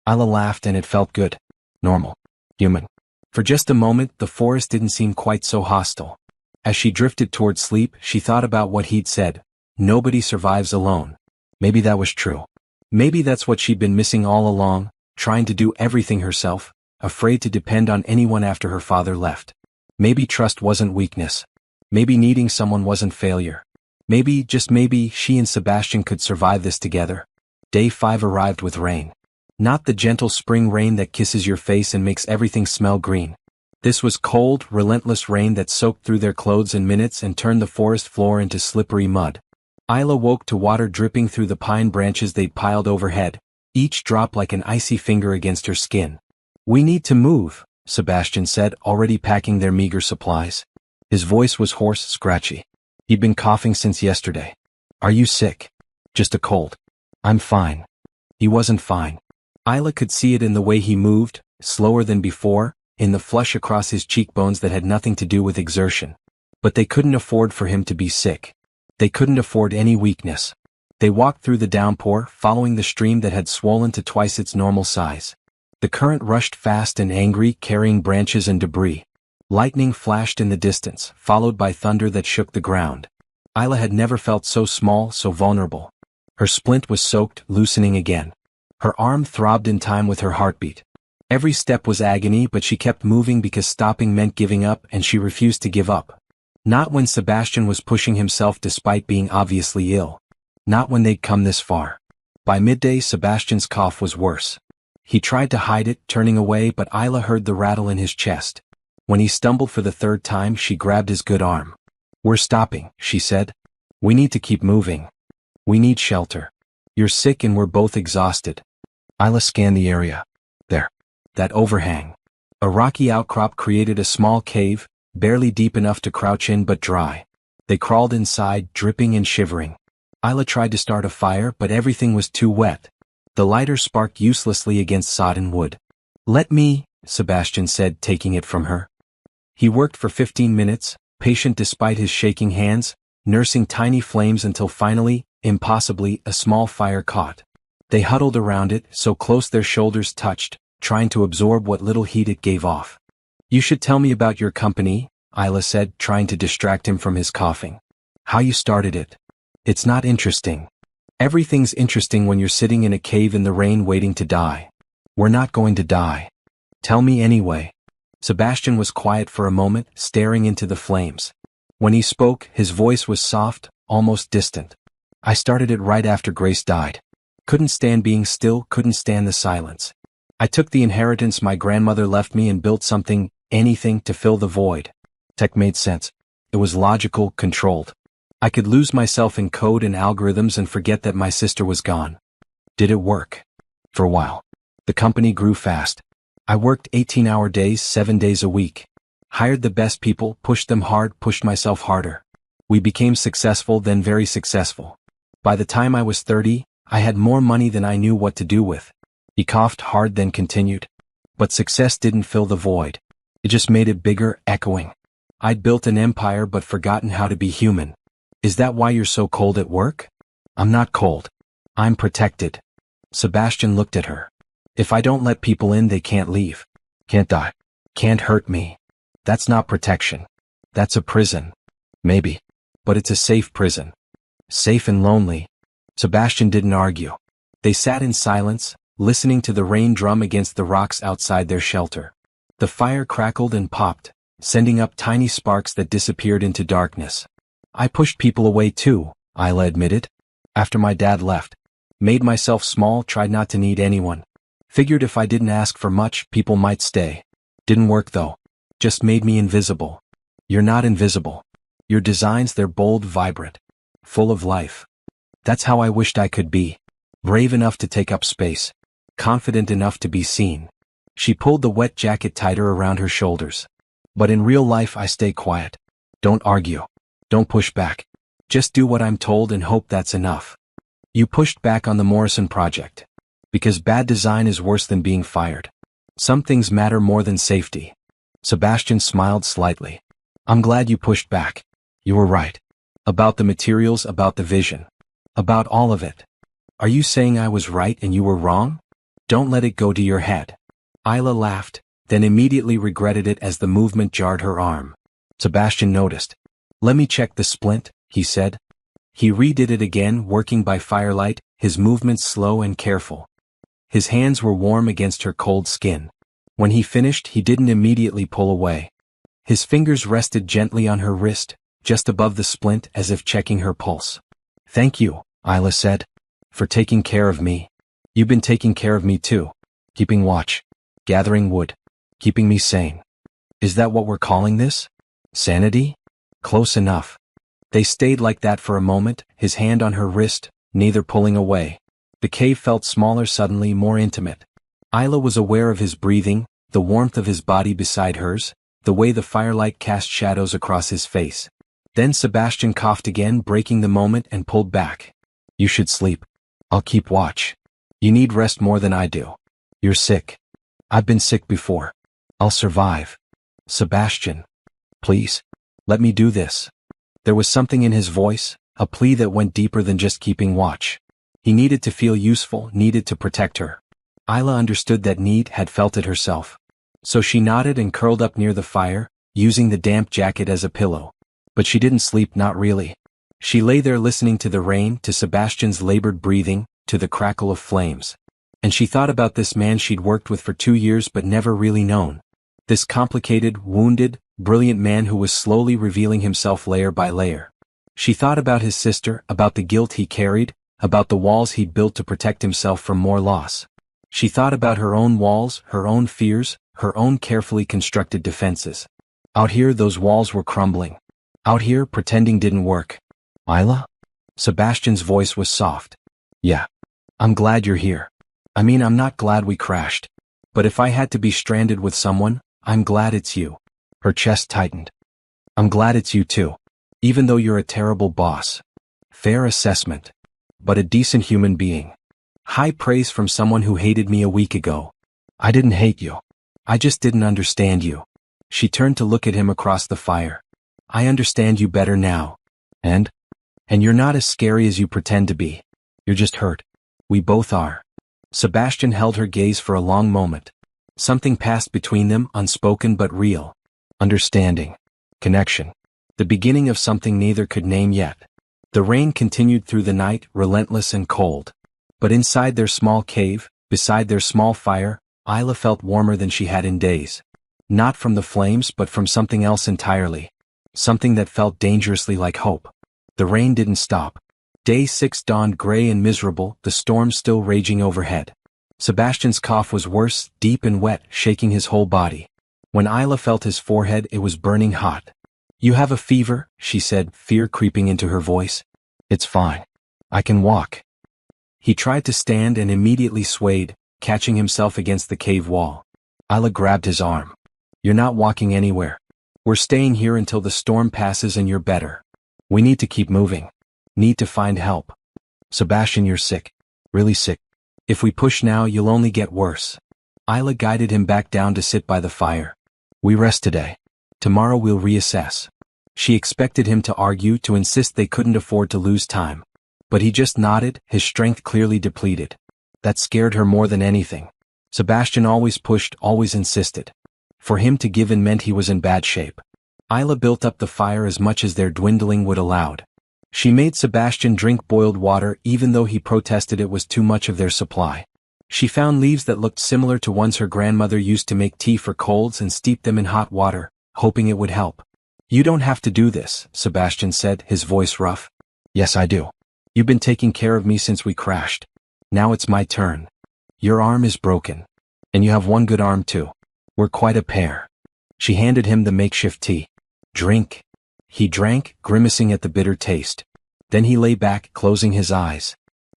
Isla laughed and it felt good. Normal. Human. For just a moment, the forest didn't seem quite so hostile. As she drifted toward sleep, she thought about what he'd said. Nobody survives alone. Maybe that was true. Maybe that's what she'd been missing all along, trying to do everything herself, afraid to depend on anyone after her father left. Maybe trust wasn't weakness. Maybe needing someone wasn't failure. Maybe, just maybe, she and Sebastian could survive this together. Day 5 arrived with rain. Not the gentle spring rain that kisses your face and makes everything smell green. This was cold, relentless rain that soaked through their clothes in minutes and turned the forest floor into slippery mud. Isla woke to water dripping through the pine branches they'd piled overhead, each drop like an icy finger against her skin. We need to move, Sebastian said, already packing their meager supplies. His voice was hoarse, scratchy. He'd been coughing since yesterday. Are you sick? Just a cold. I'm fine. He wasn't fine. Isla could see it in the way he moved, slower than before, in the flush across his cheekbones that had nothing to do with exertion. But they couldn't afford for him to be sick. They couldn't afford any weakness. They walked through the downpour, following the stream that had swollen to twice its normal size. The current rushed fast and angry, carrying branches and debris. Lightning flashed in the distance, followed by thunder that shook the ground. Isla had never felt so small, so vulnerable. Her splint was soaked, loosening again. Her arm throbbed in time with her heartbeat. Every step was agony, but she kept moving because stopping meant giving up, and she refused to give up. Not when Sebastian was pushing himself despite being obviously ill. Not when they'd come this far. By midday, Sebastian's cough was worse. He tried to hide it, turning away, but Isla heard the rattle in his chest. When he stumbled for the third time, she grabbed his good arm. "We're stopping," she said. "We need to keep moving. We need shelter. You're sick and we're both exhausted." Isla scanned the area. There. That overhang. A rocky outcrop created a small cave, barely deep enough to crouch in but dry. They crawled inside, dripping and shivering. Isla tried to start a fire, but everything was too wet. The lighter sparked uselessly against sodden wood. "Let me," Sebastian said, taking it from her. He worked for 15 minutes, patient despite his shaking hands, nursing tiny flames until finally, impossibly, a small fire caught. They huddled around it, so close their shoulders touched, trying to absorb what little heat it gave off. "You should tell me about your company," Isla said, trying to distract him from his coughing. "How you started it. It's not interesting. Everything's interesting when you're sitting in a cave in the rain waiting to die. We're not going to die. Tell me anyway." Sebastian was quiet for a moment, staring into the flames. When he spoke, his voice was soft, almost distant. "I started it right after Grace died. Couldn't stand being still, couldn't stand the silence. I took the inheritance my grandmother left me and built something, anything, to fill the void. Tech made sense. It was logical, controlled. I could lose myself in code and algorithms and forget that my sister was gone. Did it work? For a while. The company grew fast. I worked 18-hour days, 7 days a week. Hired the best people, pushed them hard, pushed myself harder. We became successful, then very successful. By the time I was 30, I had more money than I knew what to do with." He coughed hard, then continued. "But success didn't fill the void. It just made it bigger, echoing. I'd built an empire but forgotten how to be human. Is that why you're so cold at work?" "I'm not cold. I'm protected." Sebastian looked at her. "If I don't let people in, they can't leave. Can't die. Can't hurt me. That's not protection. That's a prison. Maybe. But it's a safe prison. Safe and lonely." Sebastian didn't argue. They sat in silence, listening to the rain drum against the rocks outside their shelter. The fire crackled and popped, sending up tiny sparks that disappeared into darkness. "I pushed people away too," Isla admitted. "After my dad left. Made myself small, tried not to need anyone. Figured if I didn't ask for much, people might stay. Didn't work though. Just made me invisible." "You're not invisible. Your designs, they're bold, vibrant. Full of life. That's how I wished I could be. Brave enough to take up space. Confident enough to be seen." She pulled the wet jacket tighter around her shoulders. "But in real life I stay quiet. Don't argue. Don't push back. Just do what I'm told and hope that's enough." "You pushed back on the Morrison project. Because bad design is worse than being fired. Some things matter more than safety." Sebastian smiled slightly. "I'm glad you pushed back. You were right. About the materials, about the vision. About all of it. Are you saying I was right and you were wrong? Don't let it go to your head." Isla laughed, then immediately regretted it as the movement jarred her arm. Sebastian noticed. "Let me check the splint," he said. He redid it again, working by firelight, his movements slow and careful. His hands were warm against her cold skin. When he finished, he didn't immediately pull away. His fingers rested gently on her wrist, just above the splint, as if checking her pulse. "Thank you," Isla said, "for taking care of me. You've been taking care of me too. Keeping watch. Gathering wood. Keeping me sane. Is that what we're calling this? Sanity? Close enough." They stayed like that for a moment, his hand on her wrist, neither pulling away. The cave felt smaller suddenly, more intimate. Isla was aware of his breathing, the warmth of his body beside hers, the way the firelight cast shadows across his face. Then Sebastian coughed again, breaking the moment, and pulled back. "You should sleep. I'll keep watch. You need rest more than I do. You're sick. I've been sick before. I'll survive. Sebastian. Please. Let me do this." There was something in his voice, a plea that went deeper than just keeping watch. He needed to feel useful, needed to protect her. Isla understood that need, had felt it herself. So she nodded and curled up near the fire, using the damp jacket as a pillow. But she didn't sleep, not really. She lay there listening to the rain, to Sebastian's labored breathing, to the crackle of flames. And she thought about this man she'd worked with for 2 years but never really known. This complicated, wounded, brilliant man who was slowly revealing himself layer by layer. She thought about his sister, about the guilt he carried, about the walls he'd built to protect himself from more loss. She thought about her own walls, her own fears, her own carefully constructed defenses. Out here those walls were crumbling. Out here pretending didn't work. Isla? Sebastian's voice was soft. Yeah. I'm glad you're here. I mean, I'm not glad we crashed. But if I had to be stranded with someone, I'm glad it's you. Her chest tightened. I'm glad it's you too. Even though you're a terrible boss. Fair assessment. But a decent human being. High praise from someone who hated me a week ago. I didn't hate you. I just didn't understand you. She turned to look at him across the fire. I understand you better now. And you're not as scary as you pretend to be. You're just hurt. We both are. Sebastian held her gaze for a long moment. Something passed between them, unspoken but real. Understanding. Connection. The beginning of something neither could name yet. The rain continued through the night, relentless and cold. But inside their small cave, beside their small fire, Isla felt warmer than she had in days. Not from the flames but from something else entirely. Something that felt dangerously like hope. The rain didn't stop. Day 6 dawned gray and miserable, the storm still raging overhead. Sebastian's cough was worse, deep and wet, shaking his whole body. When Isla felt his forehead, it was burning hot. You have a fever, she said, fear creeping into her voice. It's fine. I can walk. He tried to stand and immediately swayed, catching himself against the cave wall. Isla grabbed his arm. You're not walking anywhere. We're staying here until the storm passes and you're better. We need to keep moving. Need to find help. Sebastian, you're sick. Really sick. If we push now, you'll only get worse. Isla guided him back down to sit by the fire. We rest today. Tomorrow we'll reassess. She expected him to argue, to insist they couldn't afford to lose time. But he just nodded, his strength clearly depleted. That scared her more than anything. Sebastian always pushed, always insisted. For him to give in meant he was in bad shape. Isla built up the fire as much as their dwindling would allowed. She made Sebastian drink boiled water even though he protested it was too much of their supply. She found leaves that looked similar to ones her grandmother used to make tea for colds and steeped them in hot water, hoping it would help. You don't have to do this, Sebastian said, his voice rough. Yes, I do. You've been taking care of me since we crashed. Now it's my turn. Your arm is broken. And you have one good arm too. We're quite a pair. She handed him the makeshift tea. Drink. He drank, grimacing at the bitter taste. Then he lay back, closing his eyes.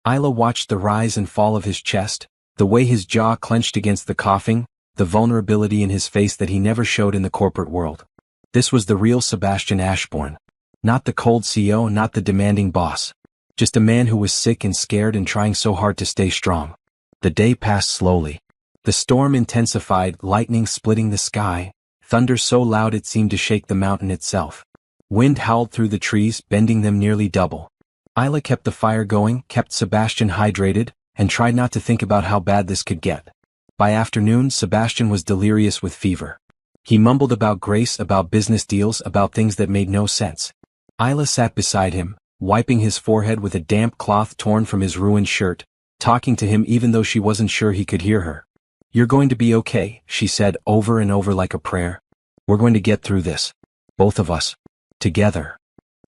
Isla watched the rise and fall of his chest, the way his jaw clenched against the coughing, the vulnerability in his face that he never showed in the corporate world. This was the real Sebastian Ashbourne. Not the cold CEO, not the demanding boss. Just a man who was sick and scared and trying so hard to stay strong. The day passed slowly. The storm intensified, lightning splitting the sky, thunder so loud it seemed to shake the mountain itself. Wind howled through the trees, bending them nearly double. Isla kept the fire going, kept Sebastian hydrated, and tried not to think about how bad this could get. By afternoon, Sebastian was delirious with fever. He mumbled about Grace, about business deals, about things that made no sense. Isla sat beside him, wiping his forehead with a damp cloth torn from his ruined shirt, talking to him even though she wasn't sure he could hear her. You're going to be okay, she said over and over like a prayer. We're going to get through this. Both of us. Together.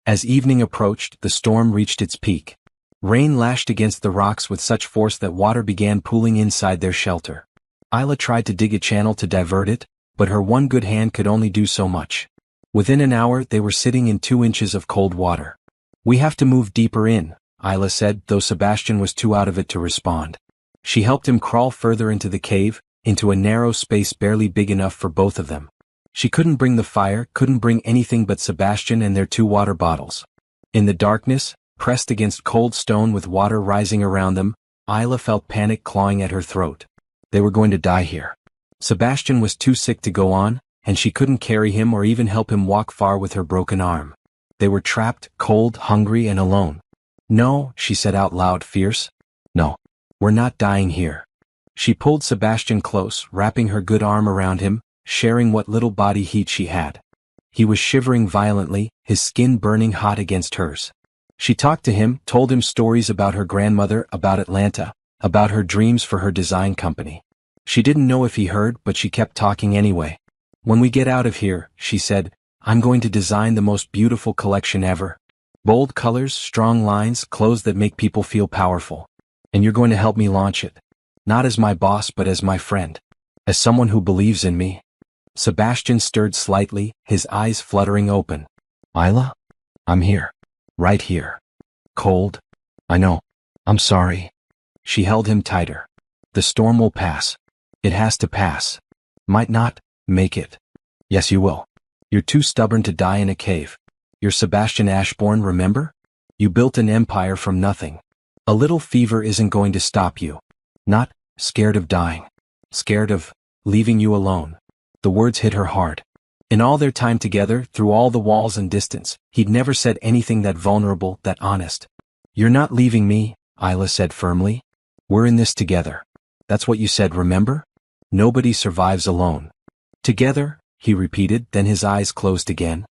As evening approached, the storm reached its peak. Rain lashed against the rocks with such force that water began pooling inside their shelter. Isla tried to dig a channel to divert it, but her one good hand could only do so much. Within an hour they were sitting in 2 inches of cold water. We have to move deeper in, Isla said, though Sebastian was too out of it to respond. She helped him crawl further into the cave, into a narrow space barely big enough for both of them. She couldn't bring the fire, couldn't bring anything but Sebastian and their 2 water bottles. In the darkness, pressed against cold stone with water rising around them, Isla felt panic clawing at her throat. They were going to die here. Sebastian was too sick to go on, and she couldn't carry him or even help him walk far with her broken arm. They were trapped, cold, hungry, and alone. No, she said out loud, fierce. No. We're not dying here. She pulled Sebastian close, wrapping her good arm around him, sharing what little body heat she had. He was shivering violently, his skin burning hot against hers. She talked to him, told him stories about her grandmother, about Atlanta, about her dreams for her design company. She didn't know if he heard, but she kept talking anyway. When we get out of here, she said, I'm going to design the most beautiful collection ever. Bold colors, strong lines, clothes that make people feel powerful. And you're going to help me launch it. Not as my boss, but as my friend. As someone who believes in me. Sebastian stirred slightly, his eyes fluttering open. Isla? I'm here. Right here. Cold? I know. I'm sorry. She held him tighter. The storm will pass. It has to pass. Might not make it. Yes, you will. You're too stubborn to die in a cave. You're Sebastian Ashbourne, remember? You built an empire from nothing. A little fever isn't going to stop you. Not scared of dying. Scared of leaving you alone. The words hit her hard. In all their time together, through all the walls and distance, he'd never said anything that vulnerable, that honest. You're not leaving me, Isla said firmly. We're in this together. That's what you said, remember? Nobody survives alone. Together, he repeated, then his eyes closed again.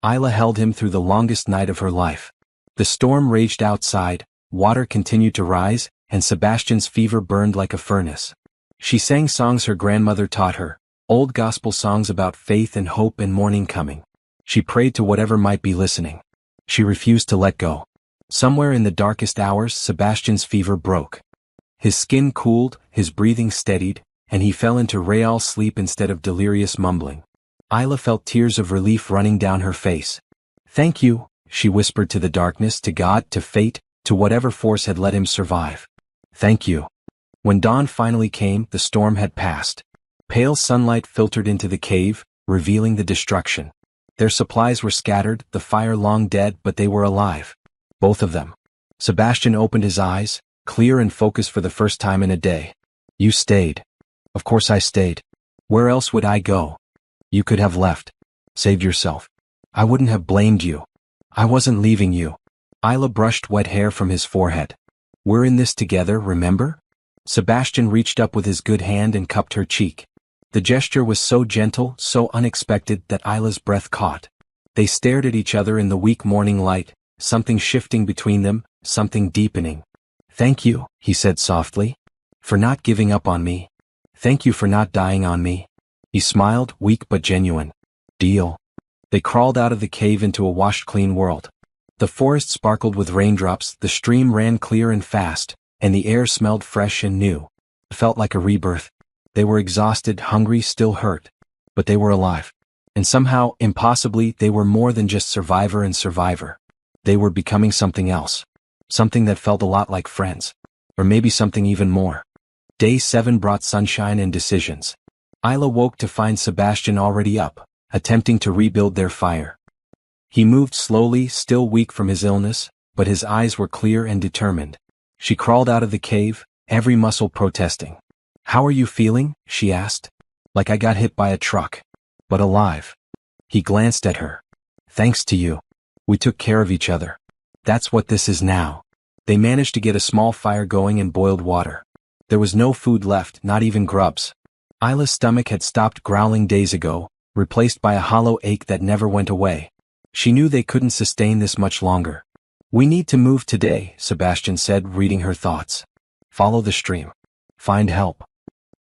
Isla held him through the longest night of her life. The storm raged outside, water continued to rise, and Sebastian's fever burned like a furnace. She sang songs her grandmother taught her, old gospel songs about faith and hope and morning coming. She prayed to whatever might be listening. She refused to let go. Somewhere in the darkest hours, Sebastian's fever broke. His skin cooled, his breathing steadied, and he fell into real sleep instead of delirious mumbling. Isla felt tears of relief running down her face. Thank you, she whispered to the darkness, to God, to fate, to whatever force had let him survive. Thank you. When dawn finally came, the storm had passed. Pale sunlight filtered into the cave, revealing the destruction. Their supplies were scattered, the fire long dead, but they were alive. Both of them. Sebastian opened his eyes, clear and focused for the first time in a day. You stayed. Of course I stayed. Where else would I go? You could have left. Saved yourself. I wouldn't have blamed you. I wasn't leaving you. Isla brushed wet hair from his forehead. We're in this together, remember? Sebastian reached up with his good hand and cupped her cheek. The gesture was so gentle, so unexpected that Isla's breath caught. They stared at each other in the weak morning light, something shifting between them, something deepening. Thank you, he said softly. For not giving up on me. Thank you for not dying on me. He smiled, weak but genuine. Deal. They crawled out of the cave into a washed-clean world. The forest sparkled with raindrops, the stream ran clear and fast, and the air smelled fresh and new. It felt like a rebirth. They were exhausted, hungry, still hurt. But they were alive. And somehow, impossibly, they were more than just survivor and survivor. They were becoming something else. Something that felt a lot like friends. Or maybe something even more. Day 7 brought sunshine and decisions. Isla woke to find Sebastian already up, attempting to rebuild their fire. He moved slowly, still weak from his illness, but his eyes were clear and determined. She crawled out of the cave, every muscle protesting. How are you feeling? She asked. Like I got hit by a truck. But alive. He glanced at her. Thanks to you. We took care of each other. That's what this is now. They managed to get a small fire going and boiled water. There was no food left, not even grubs. Isla's stomach had stopped growling days ago, replaced by a hollow ache that never went away. She knew they couldn't sustain this much longer. We need to move today, Sebastian said, reading her thoughts. Follow the stream. Find help.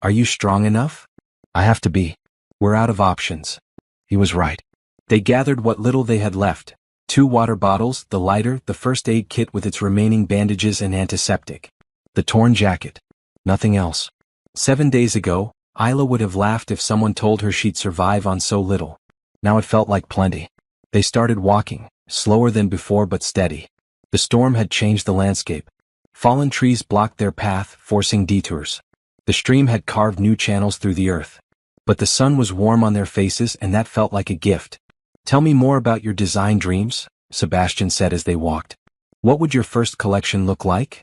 Are you strong enough? I have to be. We're out of options. He was right. They gathered what little they had left. 2 water bottles, the lighter, the first aid kit with its remaining bandages and antiseptic. The torn jacket. Nothing else. 7 days ago, Isla would have laughed if someone told her she'd survive on so little. Now it felt like plenty. They started walking, slower than before but steady. The storm had changed the landscape. Fallen trees blocked their path, forcing detours. The stream had carved new channels through the earth. But the sun was warm on their faces and that felt like a gift. Tell me more about your design dreams, Sebastian said as they walked. What would your first collection look like?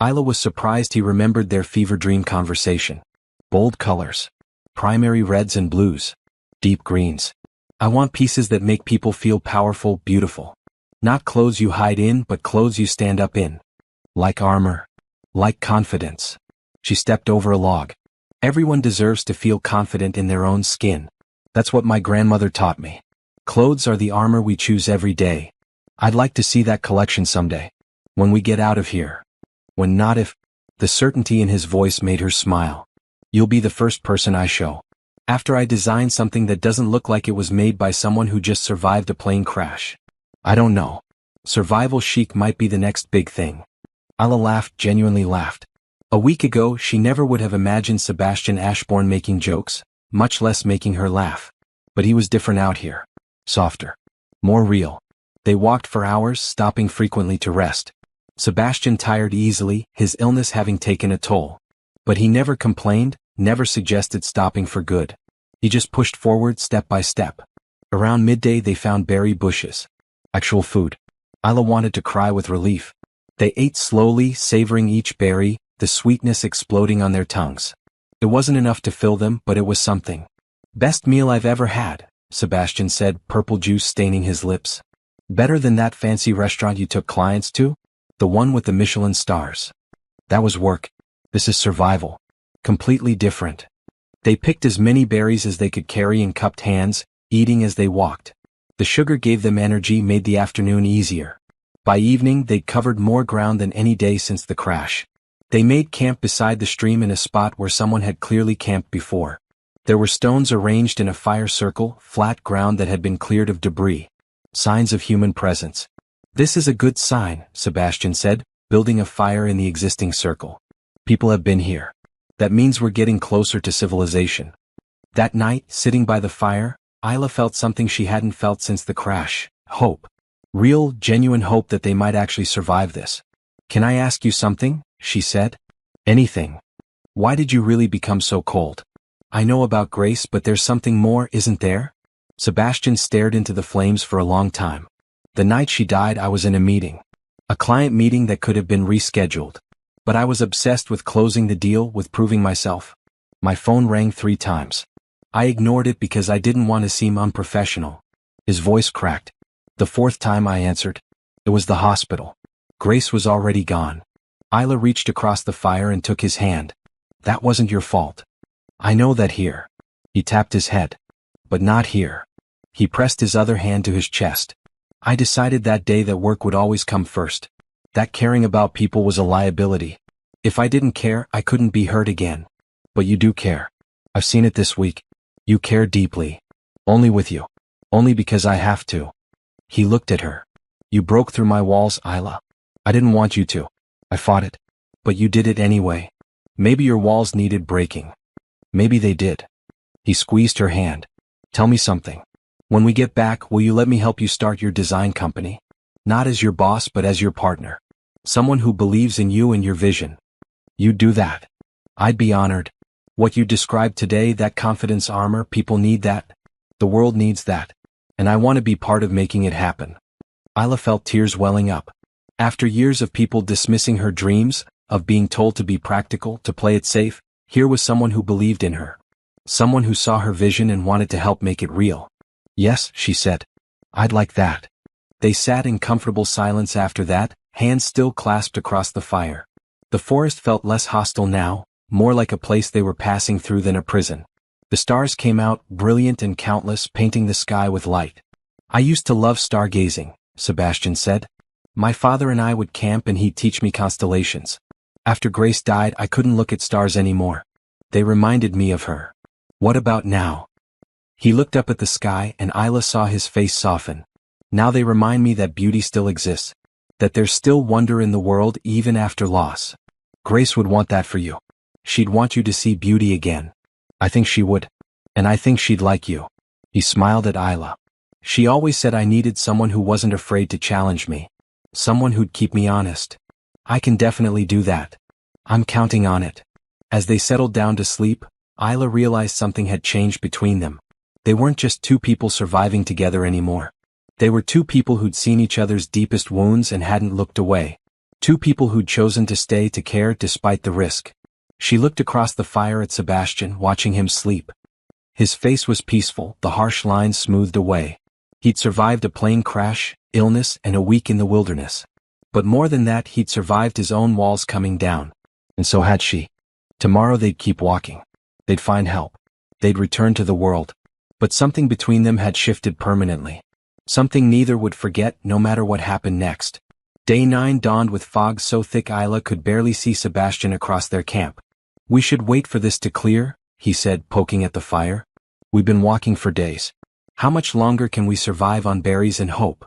Isla was surprised he remembered their fever dream conversation. Bold colors. Primary reds and blues. Deep greens. I want pieces that make people feel powerful, beautiful. Not clothes you hide in, but clothes you stand up in. Like armor. Like confidence. She stepped over a log. Everyone deserves to feel confident in their own skin. That's what my grandmother taught me. Clothes are the armor we choose every day. I'd like to see that collection someday. When we get out of here. When not if. The certainty in his voice made her smile. You'll be the first person I show. After I design something that doesn't look like it was made by someone who just survived a plane crash. I don't know. Survival chic might be the next big thing. Isla laughed, genuinely laughed. A week ago she never would have imagined Sebastian Ashbourne making jokes, much less making her laugh. But he was different out here. Softer. More real. They walked for hours, stopping frequently to rest. Sebastian tired easily, his illness having taken a toll. But he never complained, never suggested stopping for good. He just pushed forward step by step. Around midday they found berry bushes. Actual food. Isla wanted to cry with relief. They ate slowly, savoring each berry, the sweetness exploding on their tongues. It wasn't enough to fill them, but it was something. Best meal I've ever had, Sebastian said, purple juice staining his lips. Better than that fancy restaurant you took clients to? The one with the Michelin stars. That was work. This is survival. Completely different. They picked as many berries as they could carry in cupped hands, eating as they walked. The sugar gave them energy, made the afternoon easier. By evening they'd covered more ground than any day since the crash. They made camp beside the stream in a spot where someone had clearly camped before. There were stones arranged in a fire circle, flat ground that had been cleared of debris. Signs of human presence. This is a good sign, Sebastian said, building a fire in the existing circle. People have been here. That means we're getting closer to civilization. That night, sitting by the fire, Isla felt something she hadn't felt since the crash. Hope. Real, genuine hope that they might actually survive this. Can I ask you something? She said. Anything. Why did you really become so cold? I know about Grace, but there's something more, isn't there? Sebastian stared into the flames for a long time. The night she died I was in a meeting. A client meeting that could have been rescheduled. But I was obsessed with closing the deal, with proving myself. My phone rang 3 times. I ignored it because I didn't want to seem unprofessional. His voice cracked. The 4th time I answered. It was the hospital. Grace was already gone. Isla reached across the fire and took his hand. That wasn't your fault. I know that here. He tapped his head. But not here. He pressed his other hand to his chest. I decided that day that work would always come first. That caring about people was a liability. If I didn't care, I couldn't be hurt again. But you do care. I've seen it this week. You care deeply. Only with you. Only because I have to. He looked at her. You broke through my walls, Isla. I didn't want you to. I fought it. But you did it anyway. Maybe your walls needed breaking. Maybe they did. He squeezed her hand. Tell me something. When we get back, will you let me help you start your design company? Not as your boss, but as your partner. Someone who believes in you and your vision. You'd do that. I'd be honored. What you described today, that confidence armor, people need that. The world needs that. And I want to be part of making it happen. Isla felt tears welling up. After years of people dismissing her dreams, of being told to be practical, to play it safe, here was someone who believed in her. Someone who saw her vision and wanted to help make it real. Yes, she said. I'd like that. They sat in comfortable silence after that, hands still clasped across the fire. The forest felt less hostile now, more like a place they were passing through than a prison. The stars came out, brilliant and countless, painting the sky with light. I used to love stargazing, Sebastian said. My father and I would camp and he'd teach me constellations. After Grace died, I couldn't look at stars anymore. They reminded me of her. What about now? He looked up at the sky and Isla saw his face soften. Now they remind me that beauty still exists. That there's still wonder in the world even after loss. Grace would want that for you. She'd want you to see beauty again. I think she would. And I think she'd like you. He smiled at Isla. She always said I needed someone who wasn't afraid to challenge me. Someone who'd keep me honest. I can definitely do that. I'm counting on it. As they settled down to sleep, Isla realized something had changed between them. They weren't just 2 people surviving together anymore. They were 2 people who'd seen each other's deepest wounds and hadn't looked away. 2 people who'd chosen to stay to care despite the risk. She looked across the fire at Sebastian, watching him sleep. His face was peaceful, the harsh lines smoothed away. He'd survived a plane crash, illness, and a week in the wilderness. But more than that, he'd survived his own walls coming down. And so had she. Tomorrow they'd keep walking. They'd find help. They'd return to the world. But something between them had shifted permanently. Something neither would forget, no matter what happened next. Day 9 dawned with fog so thick Isla could barely see Sebastian across their camp. "We should wait for this to clear," he said, poking at the fire. "We've been walking for days. How much longer can we survive on berries and hope?"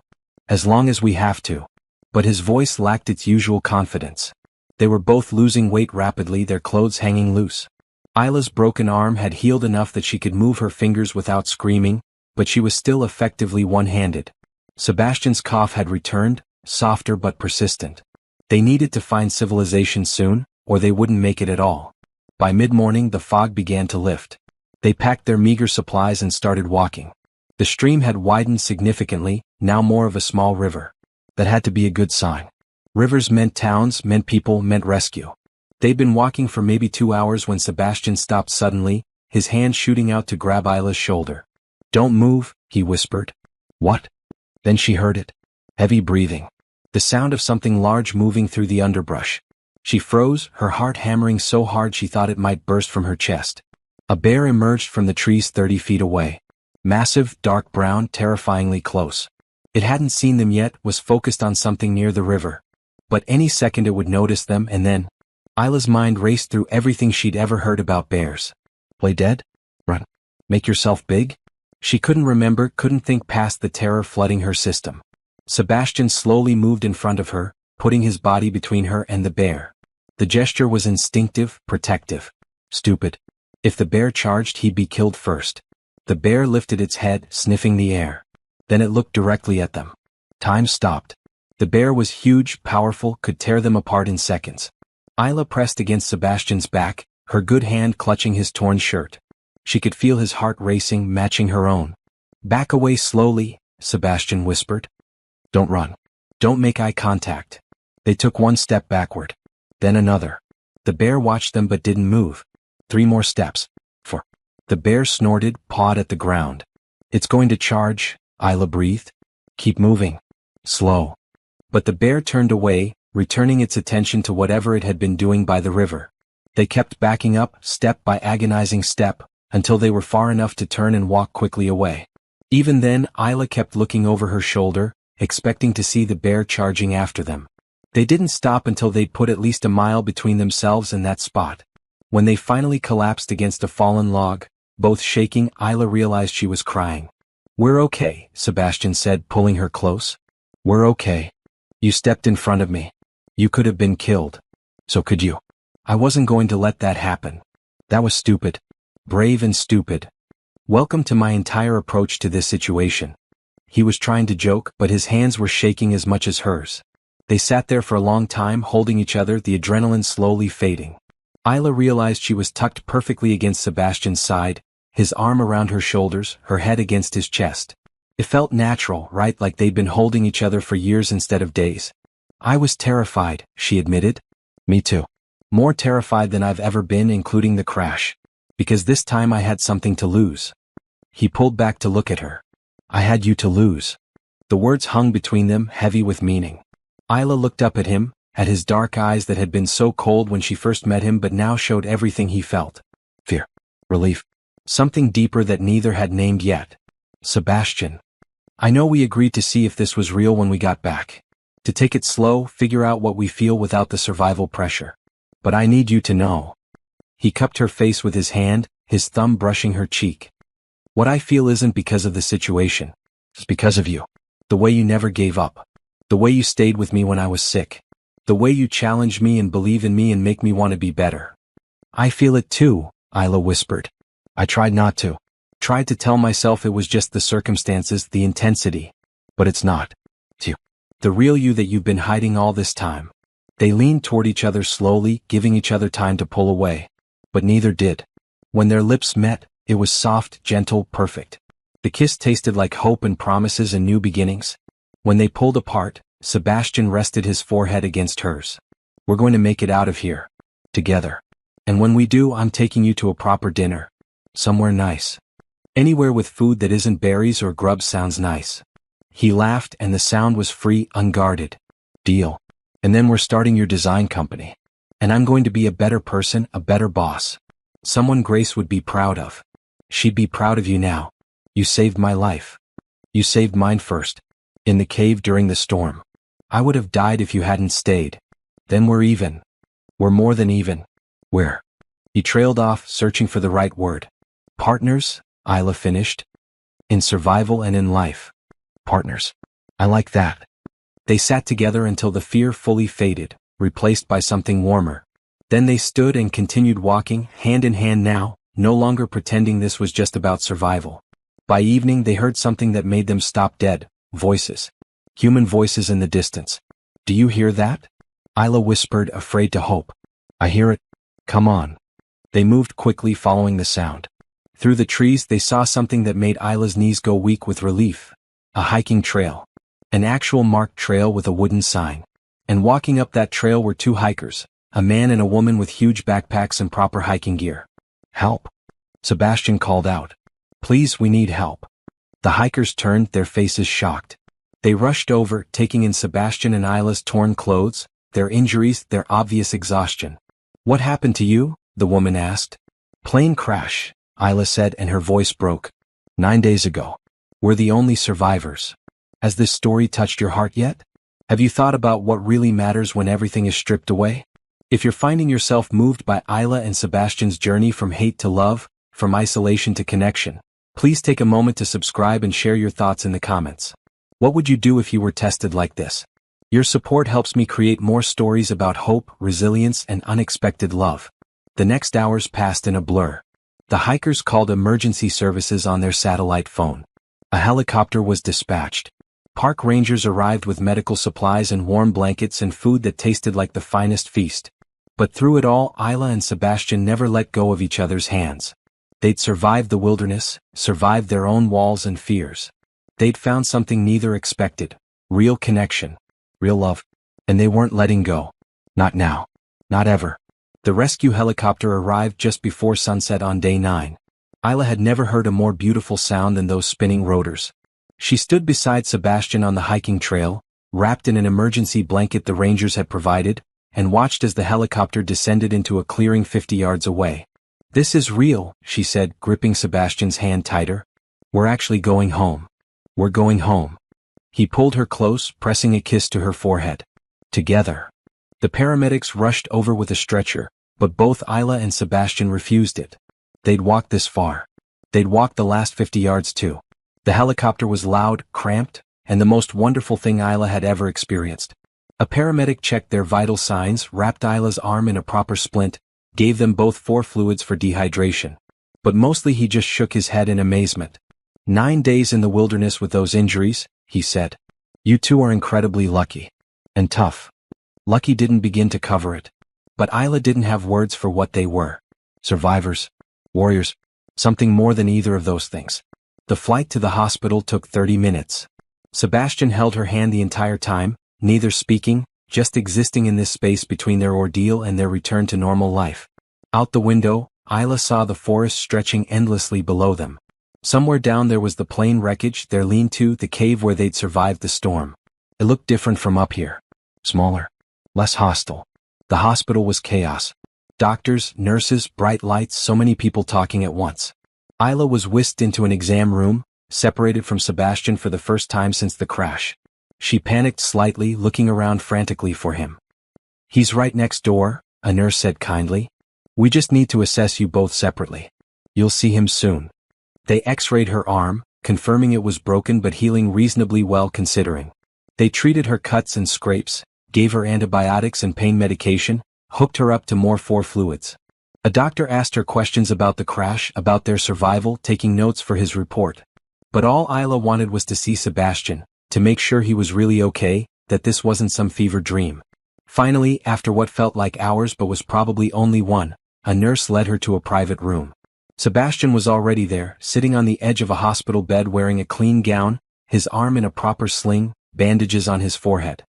"As long as we have to." But his voice lacked its usual confidence. They were both losing weight rapidly, their clothes hanging loose. Isla's broken arm had healed enough that she could move her fingers without screaming, but she was still effectively one-handed. Sebastian's cough had returned, softer but persistent. They needed to find civilization soon, or they wouldn't make it at all. By mid-morning the fog began to lift. They packed their meager supplies and started walking. The stream had widened significantly, now more of a small river. That had to be a good sign. Rivers meant towns, meant people, meant rescue. They'd been walking for maybe 2 hours when Sebastian stopped suddenly, his hand shooting out to grab Isla's shoulder. "Don't move," he whispered. "What?" Then she heard it. Heavy breathing. The sound of something large moving through the underbrush. She froze, her heart hammering so hard she thought it might burst from her chest. A bear emerged from the trees 30 feet away. Massive, dark brown, terrifyingly close. It hadn't seen them yet, was focused on something near the river. But any second it would notice them, and then Isla's mind raced through everything she'd ever heard about bears. Play dead? Run. Make yourself big? She couldn't remember, couldn't think past the terror flooding her system. Sebastian slowly moved in front of her, putting his body between her and the bear. The gesture was instinctive, protective. Stupid. If the bear charged, he'd be killed first. The bear lifted its head, sniffing the air. Then it looked directly at them. Time stopped. The bear was huge, powerful, could tear them apart in seconds. Isla pressed against Sebastian's back, her good hand clutching his torn shirt. She could feel his heart racing, matching her own. "Back away slowly," Sebastian whispered. "Don't run. Don't make eye contact." They took one step backward. Then another. The bear watched them but didn't move. 3 more steps. 4. The bear snorted, pawed at the ground. "It's going to charge," Isla breathed. "Keep moving. Slow." But the bear turned away, returning its attention to whatever it had been doing by the river. They kept backing up, step by agonizing step, until they were far enough to turn and walk quickly away. Even then, Isla kept looking over her shoulder, expecting to see the bear charging after them. They didn't stop until they'd put at least a mile between themselves and that spot. When they finally collapsed against a fallen log, both shaking, Isla realized she was crying. "We're okay," Sebastian said, pulling her close. "We're okay. You stepped in front of me. You could have been killed. So could you. I wasn't going to let that happen. That was stupid. Brave and stupid. Welcome to my entire approach to this situation." He was trying to joke, but his hands were shaking as much as hers. They sat there for a long time, holding each other, the adrenaline slowly fading. Isla realized she was tucked perfectly against Sebastian's side, his arm around her shoulders, her head against his chest. It felt natural, right, like they'd been holding each other for years instead of days. "I was terrified," she admitted. "Me too. More terrified than I've ever been, including the crash. Because this time I had something to lose." He pulled back to look at her. "I had you to lose." The words hung between them, heavy with meaning. Isla looked up at him, at his dark eyes that had been so cold when she first met him but now showed everything he felt. Fear. Relief. Something deeper that neither had named yet. "Sebastian. I know we agreed to see if this was real when we got back. To take it slow, figure out what we feel without the survival pressure. But I need you to know." He cupped her face with his hand, his thumb brushing her cheek. "What I feel isn't because of the situation. It's because of you. The way you never gave up. The way you stayed with me when I was sick. The way you challenge me and believe in me and make me want to be better." "I feel it too," Isla whispered. "I tried not to. Tried to tell myself it was just the circumstances, the intensity. But it's not. It's you. The real you that you've been hiding all this time." They leaned toward each other slowly, giving each other time to pull away. But neither did. When their lips met, it was soft, gentle, perfect. The kiss tasted like hope and promises and new beginnings. When they pulled apart, Sebastian rested his forehead against hers. "We're going to make it out of here. Together. And when we do, I'm taking you to a proper dinner. Somewhere nice. Anywhere with food that isn't berries or grubs sounds nice." He laughed, and the sound was free, unguarded. "Deal. And then we're starting your design company. And I'm going to be a better person, a better boss. Someone Grace would be proud of. She'd be proud of you now. You saved my life. You saved mine first. In the cave during the storm. I would have died if you hadn't stayed. Then we're even. We're more than even. We're. He trailed off, searching for the right word. Partners, Isla finished. In survival and in life. Partners. I like that. They sat together until the fear fully faded, replaced by something warmer. Then they stood and continued walking, hand in hand now, no longer pretending this was just about survival. By evening they heard something that made them stop dead. Voices. Human voices in the distance. Do you hear that? Isla whispered, afraid to hope. I hear it. Come on. They moved quickly, following the sound. Through the trees they saw something that made Isla's knees go weak with relief. A hiking trail. An actual marked trail with a wooden sign. And walking up that trail were two hikers, a man and a woman with huge backpacks and proper hiking gear. Help! Sebastian called out. Please, we need help. The hikers turned, their faces shocked. They rushed over, taking in Sebastian and Isla's torn clothes, their injuries, their obvious exhaustion. What happened to you? The woman asked. Plane crash, Isla said, and her voice broke. 9 days ago. We're the only survivors. Has this story touched your heart yet? Have you thought about what really matters when everything is stripped away? If you're finding yourself moved by Isla and Sebastian's journey from hate to love, from isolation to connection, please take a moment to subscribe and share your thoughts in the comments. What would you do if you were tested like this? Your support helps me create more stories about hope, resilience, and unexpected love. The next hours passed in a blur. The hikers called emergency services on their satellite phone. A helicopter was dispatched. Park rangers arrived with medical supplies and warm blankets and food that tasted like the finest feast. But through it all, Isla and Sebastian never let go of each other's hands. They'd survived the wilderness, survived their own walls and fears. They'd found something neither expected. Real connection. Real love. And they weren't letting go. Not now. Not ever. The rescue helicopter arrived just before sunset on day 9. Isla had never heard a more beautiful sound than those spinning rotors. She stood beside Sebastian on the hiking trail, wrapped in an emergency blanket the rangers had provided, and watched as the helicopter descended into a clearing 50 yards away. This is real, she said, gripping Sebastian's hand tighter. We're actually going home. We're going home. He pulled her close, pressing a kiss to her forehead. Together. The paramedics rushed over with a stretcher, but both Isla and Sebastian refused it. They'd walked this far. They'd walked the last 50 yards too. The helicopter was loud, cramped, and the most wonderful thing Isla had ever experienced. A paramedic checked their vital signs, wrapped Isla's arm in a proper splint, gave them both 4 fluids for dehydration. But mostly he just shook his head in amazement. 9 days in the wilderness with those injuries, he said. You two are incredibly lucky. And tough. Lucky didn't begin to cover it. But Isla didn't have words for what they were. Survivors. Warriors. Something more than either of those things. The flight to the hospital took 30 minutes. Sebastian held her hand the entire time, neither speaking, just existing in this space between their ordeal and their return to normal life. Out the window, Isla saw the forest stretching endlessly below them. Somewhere down there was the plane wreckage, their lean-to, the cave where they'd survived the storm. It looked different from up here. Smaller. Less hostile. The hospital was chaos. Doctors, nurses, bright lights, so many people talking at once. Isla was whisked into an exam room, separated from Sebastian for the first time since the crash. She panicked slightly, looking around frantically for him. He's right next door, a nurse said kindly. We just need to assess you both separately. You'll see him soon. They x-rayed her arm, confirming it was broken but healing reasonably well considering. They treated her cuts and scrapes, gave her antibiotics and pain medication, hooked her up to more 4 fluids. A doctor asked her questions about the crash, about their survival, taking notes for his report. But all Isla wanted was to see Sebastian, to make sure he was really okay, that this wasn't some fever dream. Finally, after what felt like hours but was probably only one, a nurse led her to a private room. Sebastian was already there, sitting on the edge of a hospital bed wearing a clean gown, his arm in a proper sling, bandages on his forehead.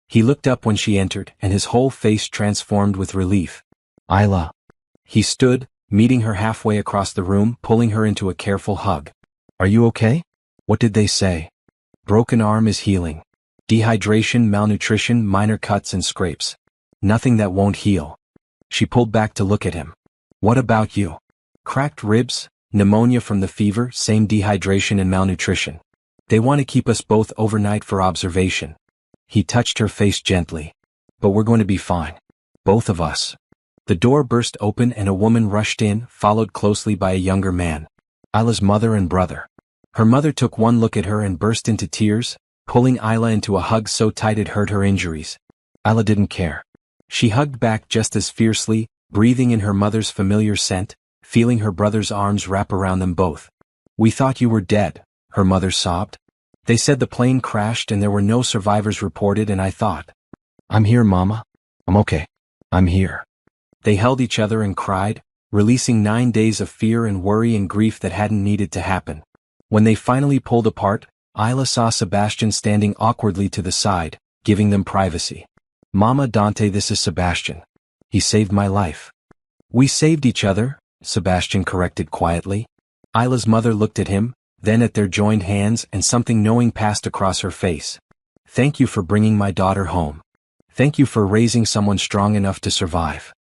He looked up when she entered, and his whole face transformed with relief. Isla. He stood, meeting her halfway across the room, pulling her into a careful hug. Are you okay? What did they say? Broken arm is healing. Dehydration, malnutrition, minor cuts and scrapes. Nothing that won't heal. She pulled back to look at him. What about you? Cracked ribs, pneumonia from the fever, same dehydration and malnutrition. They want to keep us both overnight for observation. He touched her face gently. But we're going to be fine. Both of us. The door burst open and a woman rushed in, followed closely by a younger man. Isla's mother and brother. Her mother took one look at her and burst into tears, pulling Isla into a hug so tight it hurt her injuries. Isla didn't care. She hugged back just as fiercely, breathing in her mother's familiar scent, feeling her brother's arms wrap around them both. "We thought you were dead," her mother sobbed. "They said the plane crashed and there were no survivors reported and I thought." "I'm here, Mama. I'm okay. I'm here." They held each other and cried, releasing 9 days of fear and worry and grief that hadn't needed to happen. When they finally pulled apart, Isla saw Sebastian standing awkwardly to the side, giving them privacy. "Mama Dante, this is Sebastian. He saved my life." "We saved each other," Sebastian corrected quietly. Isla's mother looked at him, then at their joined hands, and something knowing passed across her face. "Thank you for bringing my daughter home. Thank you for raising someone strong enough to survive."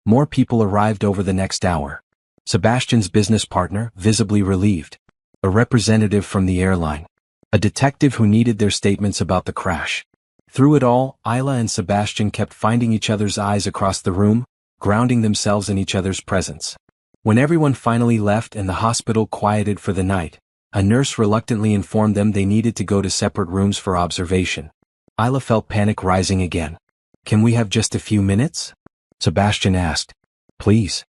More people arrived over the next hour. Sebastian's business partner, visibly relieved. A representative from the airline. A detective who needed their statements about the crash. Through it all, Isla and Sebastian kept finding each other's eyes across the room, grounding themselves in each other's presence. When everyone finally left and the hospital quieted for the night, a nurse reluctantly informed them they needed to go to separate rooms for observation. Isla felt panic rising again. "Can we have just a few minutes?" Sebastian asked. "Please."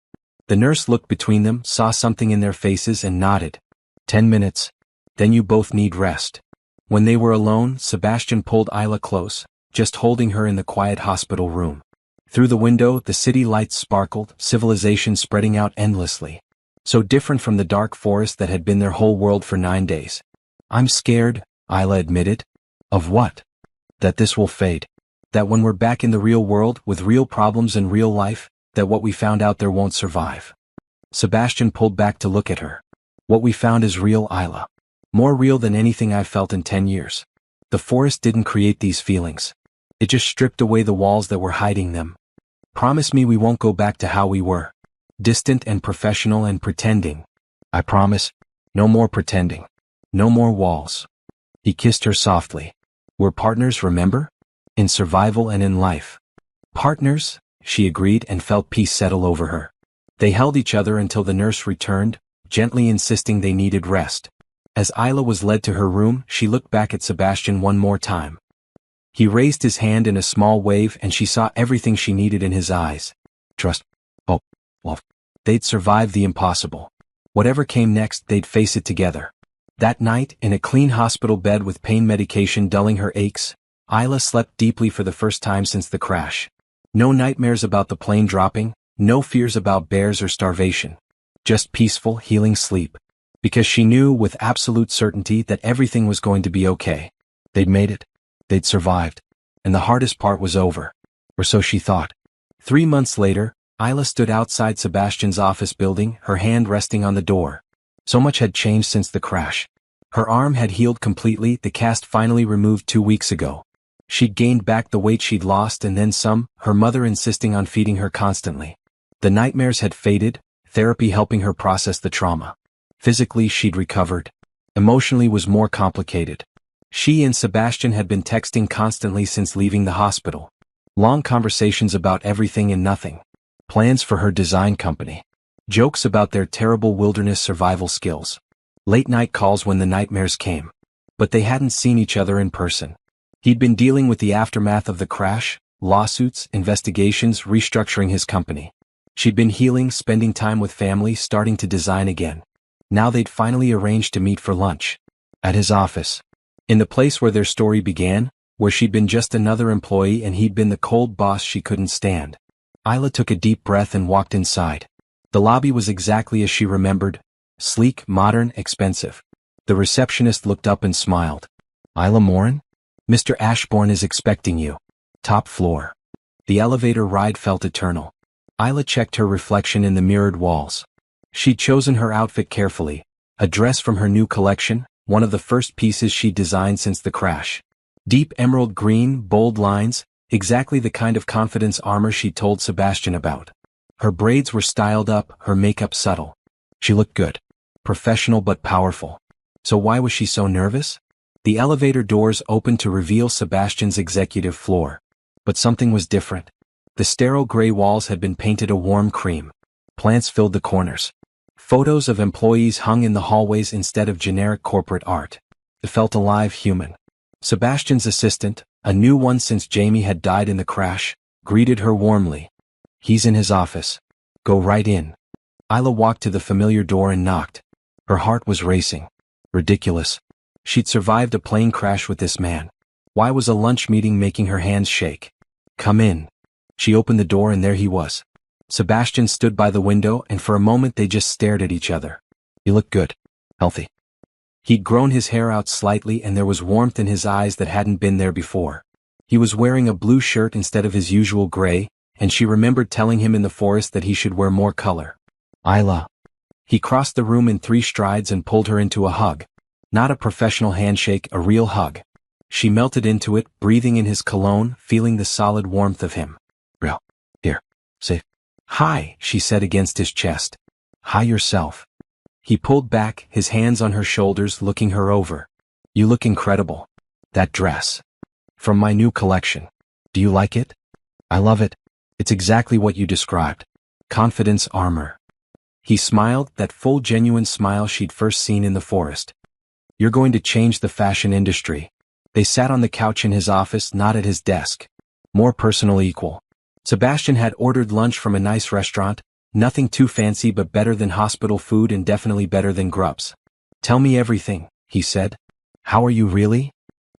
The nurse looked between them, saw something in their faces and nodded. 10 minutes. Then you both need rest." When they were alone, Sebastian pulled Isla close, just holding her in the quiet hospital room. Through the window, the city lights sparkled, civilization spreading out endlessly. So different from the dark forest that had been their whole world for 9 days. "I'm scared," Isla admitted. "Of what?" "That this will fade. That when we're back in the real world, with real problems and real life, that what we found out there won't survive." Sebastian pulled back to look at her. "What we found is real, Isla. More real than anything I've felt in 10 years. The forest didn't create these feelings. It just stripped away the walls that were hiding them. Promise me we won't go back to how we were. Distant and professional and pretending." "I promise. No more pretending. No more walls." He kissed her softly. "We're partners, remember? In survival and in life." "Partners," she agreed and felt peace settle over her. They held each other until the nurse returned, gently insisting they needed rest. As Isla was led to her room, she looked back at Sebastian one more time. He raised his hand in a small wave and she saw everything she needed in his eyes. Trust. Hope. Love. They'd survive the impossible. Whatever came next, they'd face it together. That night, in a clean hospital bed with pain medication dulling her aches, Isla slept deeply for the first time since the crash. No nightmares about the plane dropping, no fears about bears or starvation. Just peaceful, healing sleep. Because she knew with absolute certainty that everything was going to be okay. They'd made it. They'd survived. And the hardest part was over. Or so she thought. 3 months later, Isla stood outside Sebastian's office building, her hand resting on the door. So much had changed since the crash. Her arm had healed completely, the cast finally removed 2 weeks ago. She'd gained back the weight she'd lost and then some, her mother insisting on feeding her constantly. The nightmares had faded, therapy helping her process the trauma. Physically, she'd recovered. Emotionally was more complicated. She and Sebastian had been texting constantly since leaving the hospital. Long conversations about everything and nothing. Plans for her design company. Jokes about their terrible wilderness survival skills. Late-night calls when the nightmares came. But they hadn't seen each other in person. He'd been dealing with the aftermath of the crash, lawsuits, investigations, restructuring his company. She'd been healing, spending time with family, starting to design again. Now they'd finally arranged to meet for lunch. At his office. In the place where their story began, where she'd been just another employee and he'd been the cold boss she couldn't stand. Isla took a deep breath and walked inside. The lobby was exactly as she remembered. Sleek, modern, expensive. The receptionist looked up and smiled. "Isla Morin? Mr. Ashbourne is expecting you. Top floor." The elevator ride felt eternal. Isla checked her reflection in the mirrored walls. She'd chosen her outfit carefully, a dress from her new collection, one of the first pieces she'd designed since the crash. Deep emerald green, bold lines, exactly the kind of confidence armor she'd told Sebastian about. Her braids were styled up, her makeup subtle. She looked good. Professional but powerful. So why was she so nervous? The elevator doors opened to reveal Sebastian's executive floor. But something was different. The sterile gray walls had been painted a warm cream. Plants filled the corners. Photos of employees hung in the hallways instead of generic corporate art. It felt alive, human. Sebastian's assistant, a new one since Jamie had died in the crash, greeted her warmly. "He's in his office. Go right in." Isla walked to the familiar door and knocked. Her heart was racing. Ridiculous. She'd survived a plane crash with this man. Why was a lunch meeting making her hands shake? "Come in." She opened the door and there he was. Sebastian stood by the window and for a moment they just stared at each other. "You look good. Healthy." He'd grown his hair out slightly and there was warmth in his eyes that hadn't been there before. He was wearing a blue shirt instead of his usual gray, and she remembered telling him in the forest that he should wear more color. "Isla." He crossed the room in 3 strides and pulled her into a hug. Not a professional handshake, a real hug. She melted into it, breathing in his cologne, feeling the solid warmth of him. "Real. Here. Safe." "Hi," she said against his chest. "Hi yourself." He pulled back, his hands on her shoulders, looking her over. "You look incredible. That dress. From my new collection. Do you like it?" "I love it. It's exactly what you described. Confidence armor." He smiled, that full genuine smile she'd first seen in the forest. "You're going to change the fashion industry." They sat on the couch in his office, not at his desk. More personal, equal. Sebastian had ordered lunch from a nice restaurant, nothing too fancy but better than hospital food and definitely better than grubs. "Tell me everything," he said. "How are you really?"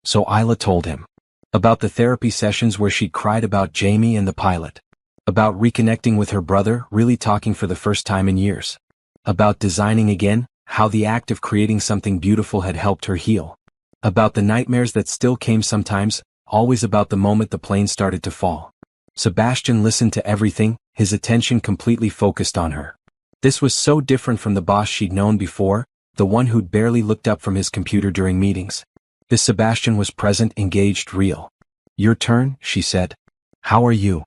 So Isla told him. About the therapy sessions where she'd cried about Jamie and the pilot. About reconnecting with her brother, really talking for the first time in years. About designing again, how the act of creating something beautiful had helped her heal. About the nightmares that still came sometimes, always about the moment the plane started to fall. Sebastian listened to everything, his attention completely focused on her. This was so different from the boss she'd known before, the one who'd barely looked up from his computer during meetings. This Sebastian was present, engaged, real. "Your turn," she said. "How are you?"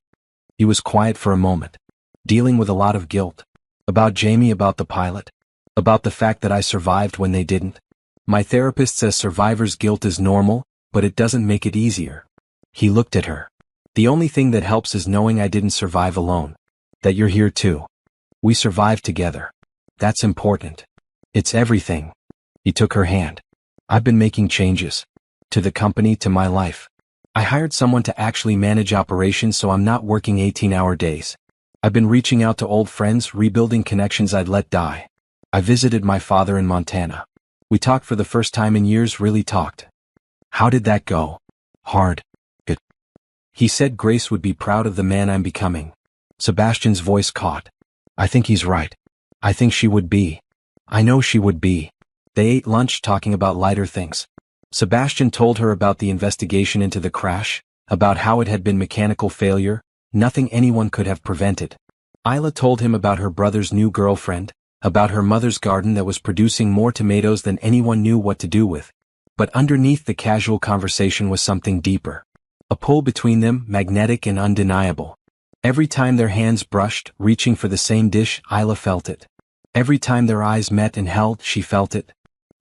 He was quiet for a moment. "Dealing with a lot of guilt. About Jamie, about the pilot. About the fact that I survived when they didn't. My therapist says survivor's guilt is normal, but it doesn't make it easier." He looked at her. "The only thing that helps is knowing I didn't survive alone. That you're here too. We survived together. That's important. It's everything." He took her hand. "I've been making changes. To the company, to my life. I hired someone to actually manage operations so I'm not working 18-hour days. I've been reaching out to old friends, rebuilding connections I'd let die. I visited my father in Montana. We talked for the first time in years, really talked." "How did that go?" "Hard. Good." He said Grace would be proud of the man I'm becoming. Sebastian's voice caught. "I think he's right. I think she would be. I know she would be." They ate lunch talking about lighter things. Sebastian told her about the investigation into the crash, about how it had been mechanical failure, nothing anyone could have prevented. Isla told him about her brother's new girlfriend, about her mother's garden that was producing more tomatoes than anyone knew what to do with. But underneath the casual conversation was something deeper. A pull between them, magnetic and undeniable. Every time their hands brushed, reaching for the same dish, Isla felt it. Every time their eyes met and held, she felt it.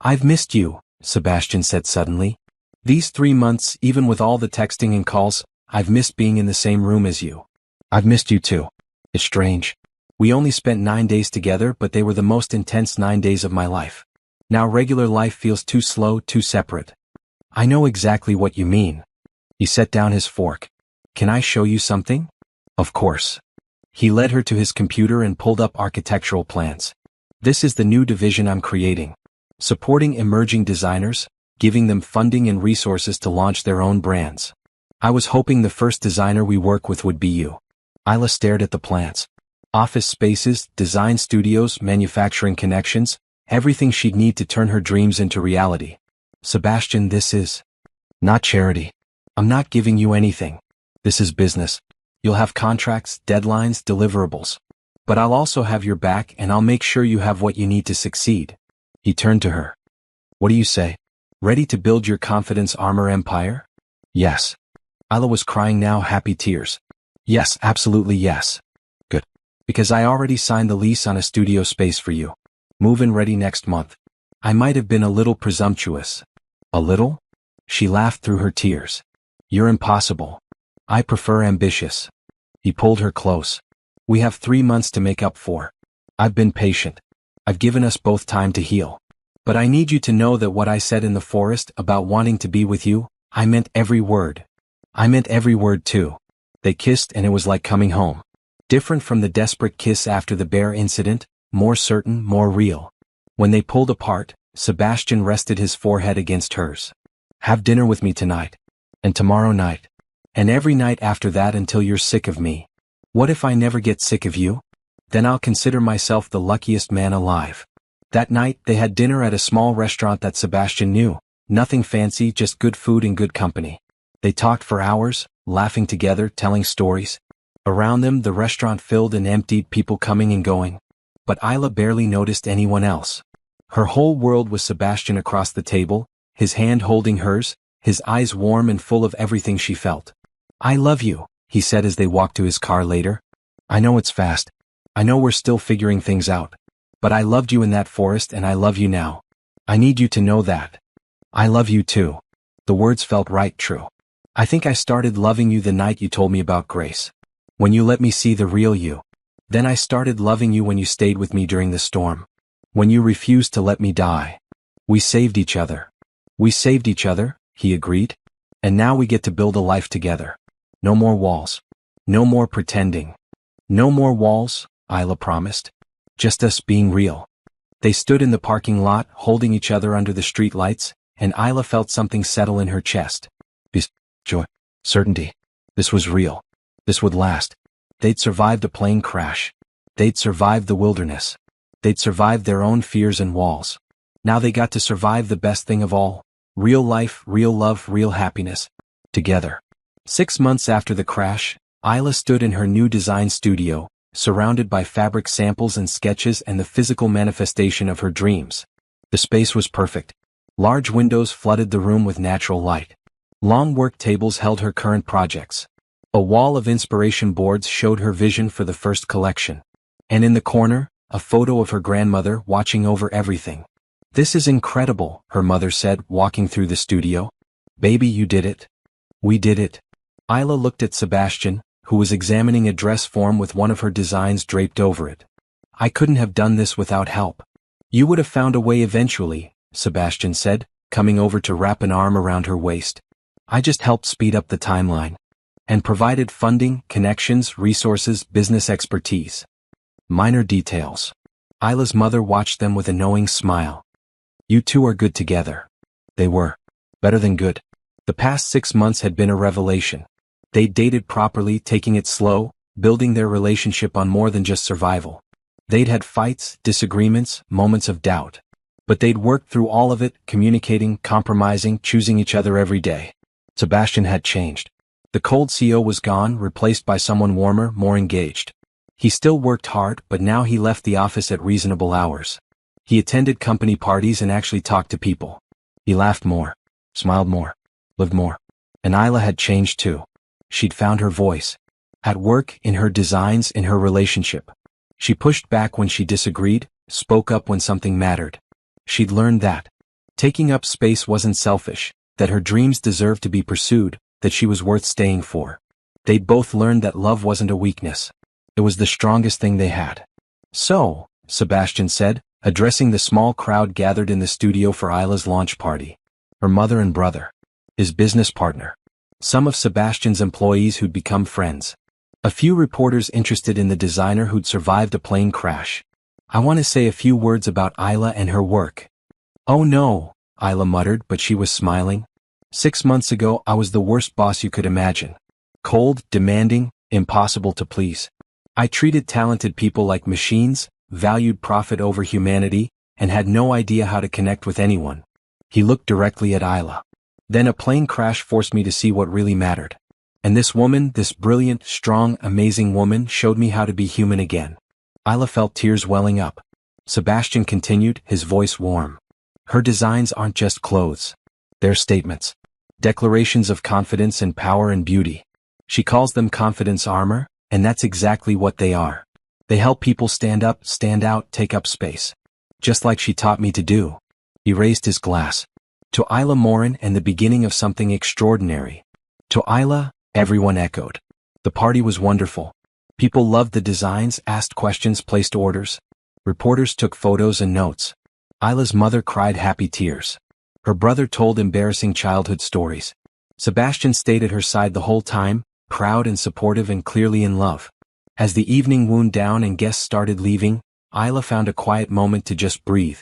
"I've missed you," Sebastian said suddenly. "These 3 months, even with all the texting and calls, I've missed being in the same room as you." "I've missed you too. It's strange. We only spent 9 days together, but they were the most intense 9 days of my life. Now regular life feels too slow, too separate." "I know exactly what you mean." He set down his fork. "Can I show you something?" "Of course." He led her to his computer and pulled up architectural plans. "This is the new division I'm creating. Supporting emerging designers, giving them funding and resources to launch their own brands. I was hoping the first designer we work with would be you." Isla stared at the plans. Office spaces, design studios, manufacturing connections, everything she'd need to turn her dreams into reality. "Sebastian, this is not charity. I'm not giving you anything. This is business. You'll have contracts, deadlines, deliverables. But I'll also have your back and I'll make sure you have what you need to succeed." He turned to her. "What do you say? Ready to build your confidence armor empire?" "Yes." Isla was crying now, happy tears. "Yes, absolutely yes." "Good. Because I already signed the lease on a studio space for you. Move-in ready next month." I might have been a little presumptuous. "A little?" She laughed through her tears. You're impossible. I prefer ambitious. He pulled her close. We have 3 months to make up for. I've been patient. I've given us both time to heal. But I need you to know that what I said in the forest about wanting to be with you, I meant every word. I meant every word too. They kissed and it was like coming home. Different from the desperate kiss after the bear incident, more certain, more real. When they pulled apart, Sebastian rested his forehead against hers. Have dinner with me tonight. And tomorrow night. And every night after that until you're sick of me. What if I never get sick of you? Then I'll consider myself the luckiest man alive. That night, they had dinner at a small restaurant that Sebastian knew. Nothing fancy, just good food and good company. They talked for hours, laughing together, telling stories. Around them, the restaurant filled and emptied, people coming and going. But Isla barely noticed anyone else. Her whole world was Sebastian across the table, his hand holding hers, his eyes warm and full of everything she felt. I love you, he said as they walked to his car later. I know it's fast. I know we're still figuring things out. But I loved you in that forest and I love you now. I need you to know that. I love you too. The words felt right true. I think I started loving you the night you told me about Grace. When you let me see the real you. Then I started loving you when you stayed with me during the storm. When you refused to let me die. We saved each other. We saved each other, he agreed. And now we get to build a life together. No more walls. No more pretending. No more walls, Isla promised. Just us being real. They stood in the parking lot, holding each other under the street lights, and Isla felt something settle in her chest. Peace, joy, certainty. This was real. This would last. They'd survived a plane crash. They'd survived the wilderness. They'd survived their own fears and walls. Now they got to survive the best thing of all. Real life, real love, real happiness. Together. 6 months after the crash, Isla stood in her new design studio, surrounded by fabric samples and sketches and the physical manifestation of her dreams. The space was perfect. Large windows flooded the room with natural light. Long work tables held her current projects. A wall of inspiration boards showed her vision for the first collection. And in the corner, a photo of her grandmother watching over everything. This is incredible, her mother said, walking through the studio. Baby, you did it. We did it. Isla looked at Sebastian, who was examining a dress form with one of her designs draped over it. I couldn't have done this without help. You would have found a way eventually, Sebastian said, coming over to wrap an arm around her waist. I just helped speed up the timeline. And provided funding, connections, resources, business expertise. Minor details. Isla's mother watched them with a knowing smile. You two are good together. They were. Better than good. The past 6 months had been a revelation. They dated properly, taking it slow, building their relationship on more than just survival. They'd had fights, disagreements, moments of doubt. But they'd worked through all of it, communicating, compromising, choosing each other every day. Sebastian had changed. The cold CEO was gone, replaced by someone warmer, more engaged. He still worked hard, but now he left the office at reasonable hours. He attended company parties and actually talked to people. He laughed more, smiled more, lived more. And Isla had changed too. She'd found her voice. At work, in her designs, in her relationship. She pushed back when she disagreed, spoke up when something mattered. She'd learned that taking up space wasn't selfish, that her dreams deserved to be pursued, that she was worth staying for. They'd both learned that love wasn't a weakness. It was the strongest thing they had. So, Sebastian said, addressing the small crowd gathered in the studio for Isla's launch party. Her mother and brother. His business partner. Some of Sebastian's employees who'd become friends. A few reporters interested in the designer who'd survived a plane crash. I want to say a few words about Isla and her work. Oh no, Isla muttered, but she was smiling. 6 months ago I was the worst boss you could imagine. Cold, demanding, impossible to please. I treated talented people like machines, valued profit over humanity, and had no idea how to connect with anyone. He looked directly at Isla. Then a plane crash forced me to see what really mattered. And this woman, this brilliant, strong, amazing woman, showed me how to be human again. Isla felt tears welling up. Sebastian continued, his voice warm. Her designs aren't just clothes. They're statements. Declarations of confidence and power and beauty. She calls them confidence armor, and that's exactly what they are. They help people stand up, stand out, take up space. Just like she taught me to do. He raised his glass. To Isla Morin and the beginning of something extraordinary. To Isla, everyone echoed. The party was wonderful. People loved the designs, asked questions, placed orders. Reporters took photos and notes. Isla's mother cried happy tears. Her brother told embarrassing childhood stories. Sebastian stayed at her side the whole time, proud and supportive and clearly in love. As the evening wound down and guests started leaving, Isla found a quiet moment to just breathe.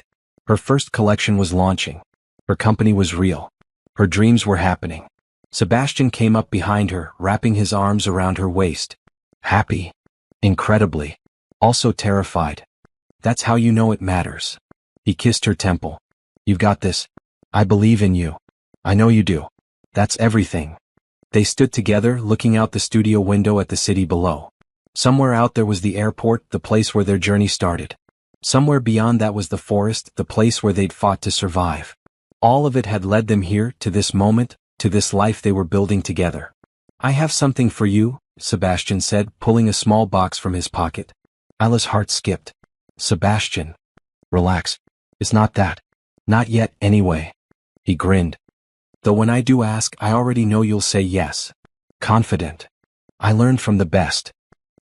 Her first collection was launching. Her company was real. Her dreams were happening. Sebastian came up behind her, wrapping his arms around her waist. Happy. Incredibly. Also terrified. That's how you know it matters. He kissed her temple. You've got this. I believe in you. I know you do. That's everything. They stood together, looking out the studio window at the city below. Somewhere out there was the airport, the place where their journey started. Somewhere beyond that was the forest, the place where they'd fought to survive. All of it had led them here, to this moment, to this life they were building together. I have something for you, Sebastian said, pulling a small box from his pocket. Isla's heart skipped. Sebastian. Relax. It's not that. Not yet, anyway. He grinned. Though when I do ask, I already know you'll say yes. Confident. I learned from the best.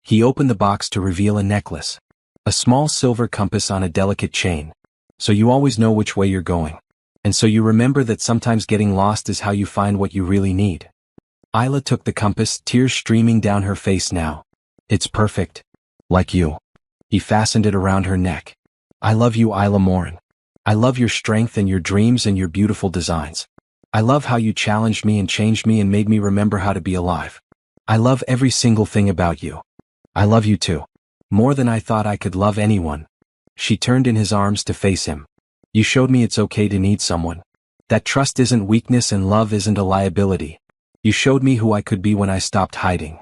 He opened the box to reveal a necklace. A small silver compass on a delicate chain. So you always know which way you're going. And so you remember that sometimes getting lost is how you find what you really need. Isla took the compass, tears streaming down her face now. It's perfect. Like you. He fastened it around her neck. I love you, Isla Morin. I love your strength and your dreams and your beautiful designs. I love how you challenged me and changed me and made me remember how to be alive. I love every single thing about you. I love you too. More than I thought I could love anyone. She turned in his arms to face him. You showed me it's okay to need someone. That trust isn't weakness and love isn't a liability. You showed me who I could be when I stopped hiding.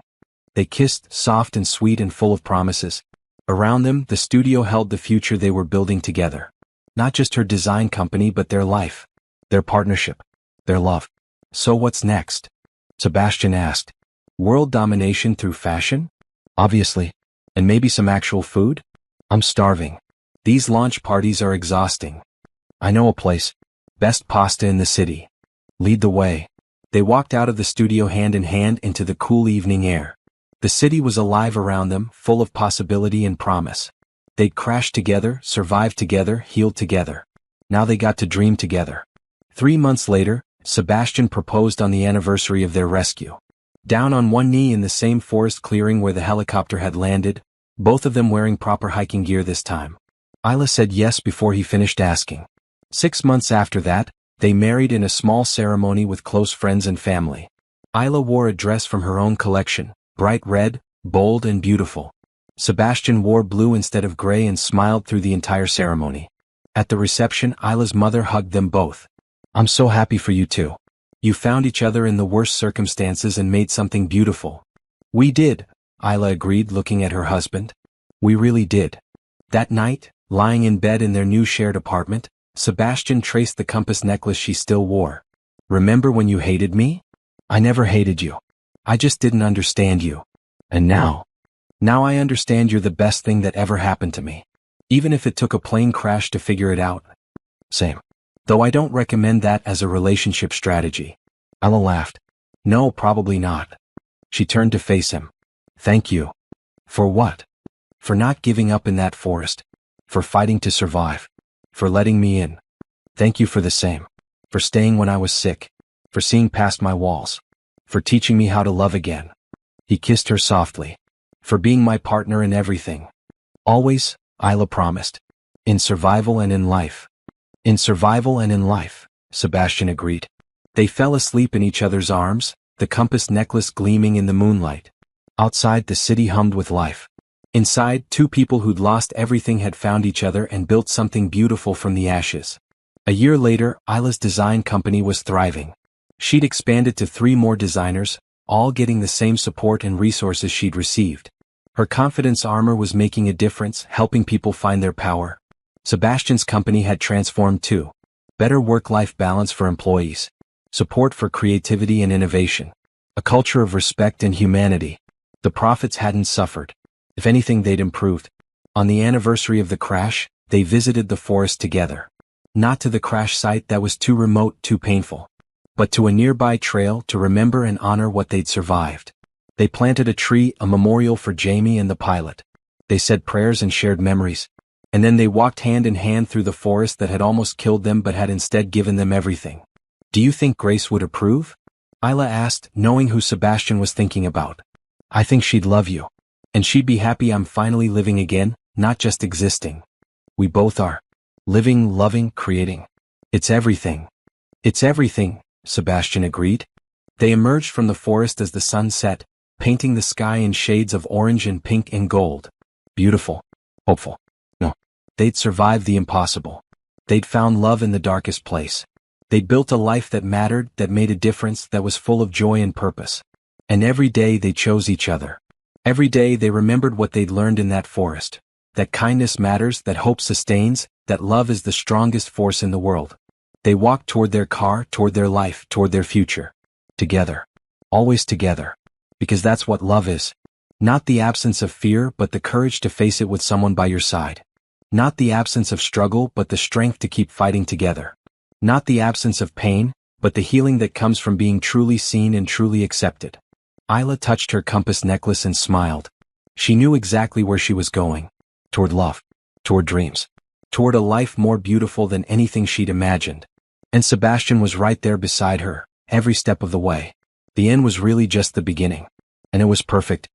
They kissed, soft and sweet and full of promises. Around them, the studio held the future they were building together. Not just her design company but their life. Their partnership. Their love. So what's next? Sebastian asked. World domination through fashion? Obviously. And maybe some actual food? I'm starving. These launch parties are exhausting. I know a place. Best pasta in the city. Lead the way. They walked out of the studio hand in hand into the cool evening air. The city was alive around them, full of possibility and promise. They'd crashed together, survived together, healed together. Now they got to dream together. 3 months later, Sebastian proposed on the anniversary of their rescue. Down on one knee in the same forest clearing where the helicopter had landed, both of them wearing proper hiking gear this time. Isla said yes before he finished asking. 6 months after that, they married in a small ceremony with close friends and family. Isla wore a dress from her own collection, bright red, bold and beautiful. Sebastian wore blue instead of gray and smiled through the entire ceremony. At the reception, Isla's mother hugged them both. I'm so happy for you two. You found each other in the worst circumstances and made something beautiful. We did, Isla agreed, looking at her husband. We really did. That night, lying in bed in their new shared apartment, Sebastian traced the compass necklace she still wore. Remember when you hated me? I never hated you. I just didn't understand you. And now I understand you're the best thing that ever happened to me. Even if it took a plane crash to figure it out. Same. Though I don't recommend that as a relationship strategy. Ella laughed. No, probably not. She turned to face him. Thank you. For what? For not giving up in that forest. For fighting to survive. For letting me in. Thank you for the same. For staying when I was sick. For seeing past my walls. For teaching me how to love again. He kissed her softly. For being my partner in everything. Always, Isla promised. In survival and in life. In survival and in life, Sebastian agreed. They fell asleep in each other's arms, the compass necklace gleaming in the moonlight. Outside, the city hummed with life. Inside, two people who'd lost everything had found each other and built something beautiful from the ashes. A year later, Isla's design company was thriving. She'd expanded to 3 more designers, all getting the same support and resources she'd received. Her confidence armor was making a difference, helping people find their power. Sebastian's company had transformed too. Better work-life balance for employees. Support for creativity and innovation. A culture of respect and humanity. The profits hadn't suffered. If anything, they'd improved. On the anniversary of the crash, they visited the forest together. Not to the crash site that was too remote, too painful, but to a nearby trail to remember and honor what they'd survived. They planted a tree, a memorial for Jamie and the pilot. They said prayers and shared memories. And then they walked hand in hand through the forest that had almost killed them but had instead given them everything. Do you think Grace would approve? Isla asked, knowing who Sebastian was thinking about. I think she'd love you. And she'd be happy I'm finally living again, not just existing. We both are. Living, loving, creating. It's everything. It's everything, Sebastian agreed. They emerged from the forest as the sun set, painting the sky in shades of orange and pink and gold. Beautiful. Hopeful. No. They'd survived the impossible. They'd found love in the darkest place. They'd built a life that mattered, that made a difference, that was full of joy and purpose. And every day they chose each other. Every day they remembered what they'd learned in that forest. That kindness matters, that hope sustains, that love is the strongest force in the world. They walked toward their car, toward their life, toward their future. Together. Always together. Because that's what love is. Not the absence of fear, but the courage to face it with someone by your side. Not the absence of struggle, but the strength to keep fighting together. Not the absence of pain, but the healing that comes from being truly seen and truly accepted. Isla touched her compass necklace and smiled. She knew exactly where she was going. Toward love. Toward dreams. Toward a life more beautiful than anything she'd imagined. And Sebastian was right there beside her, every step of the way. The end was really just the beginning. And it was perfect,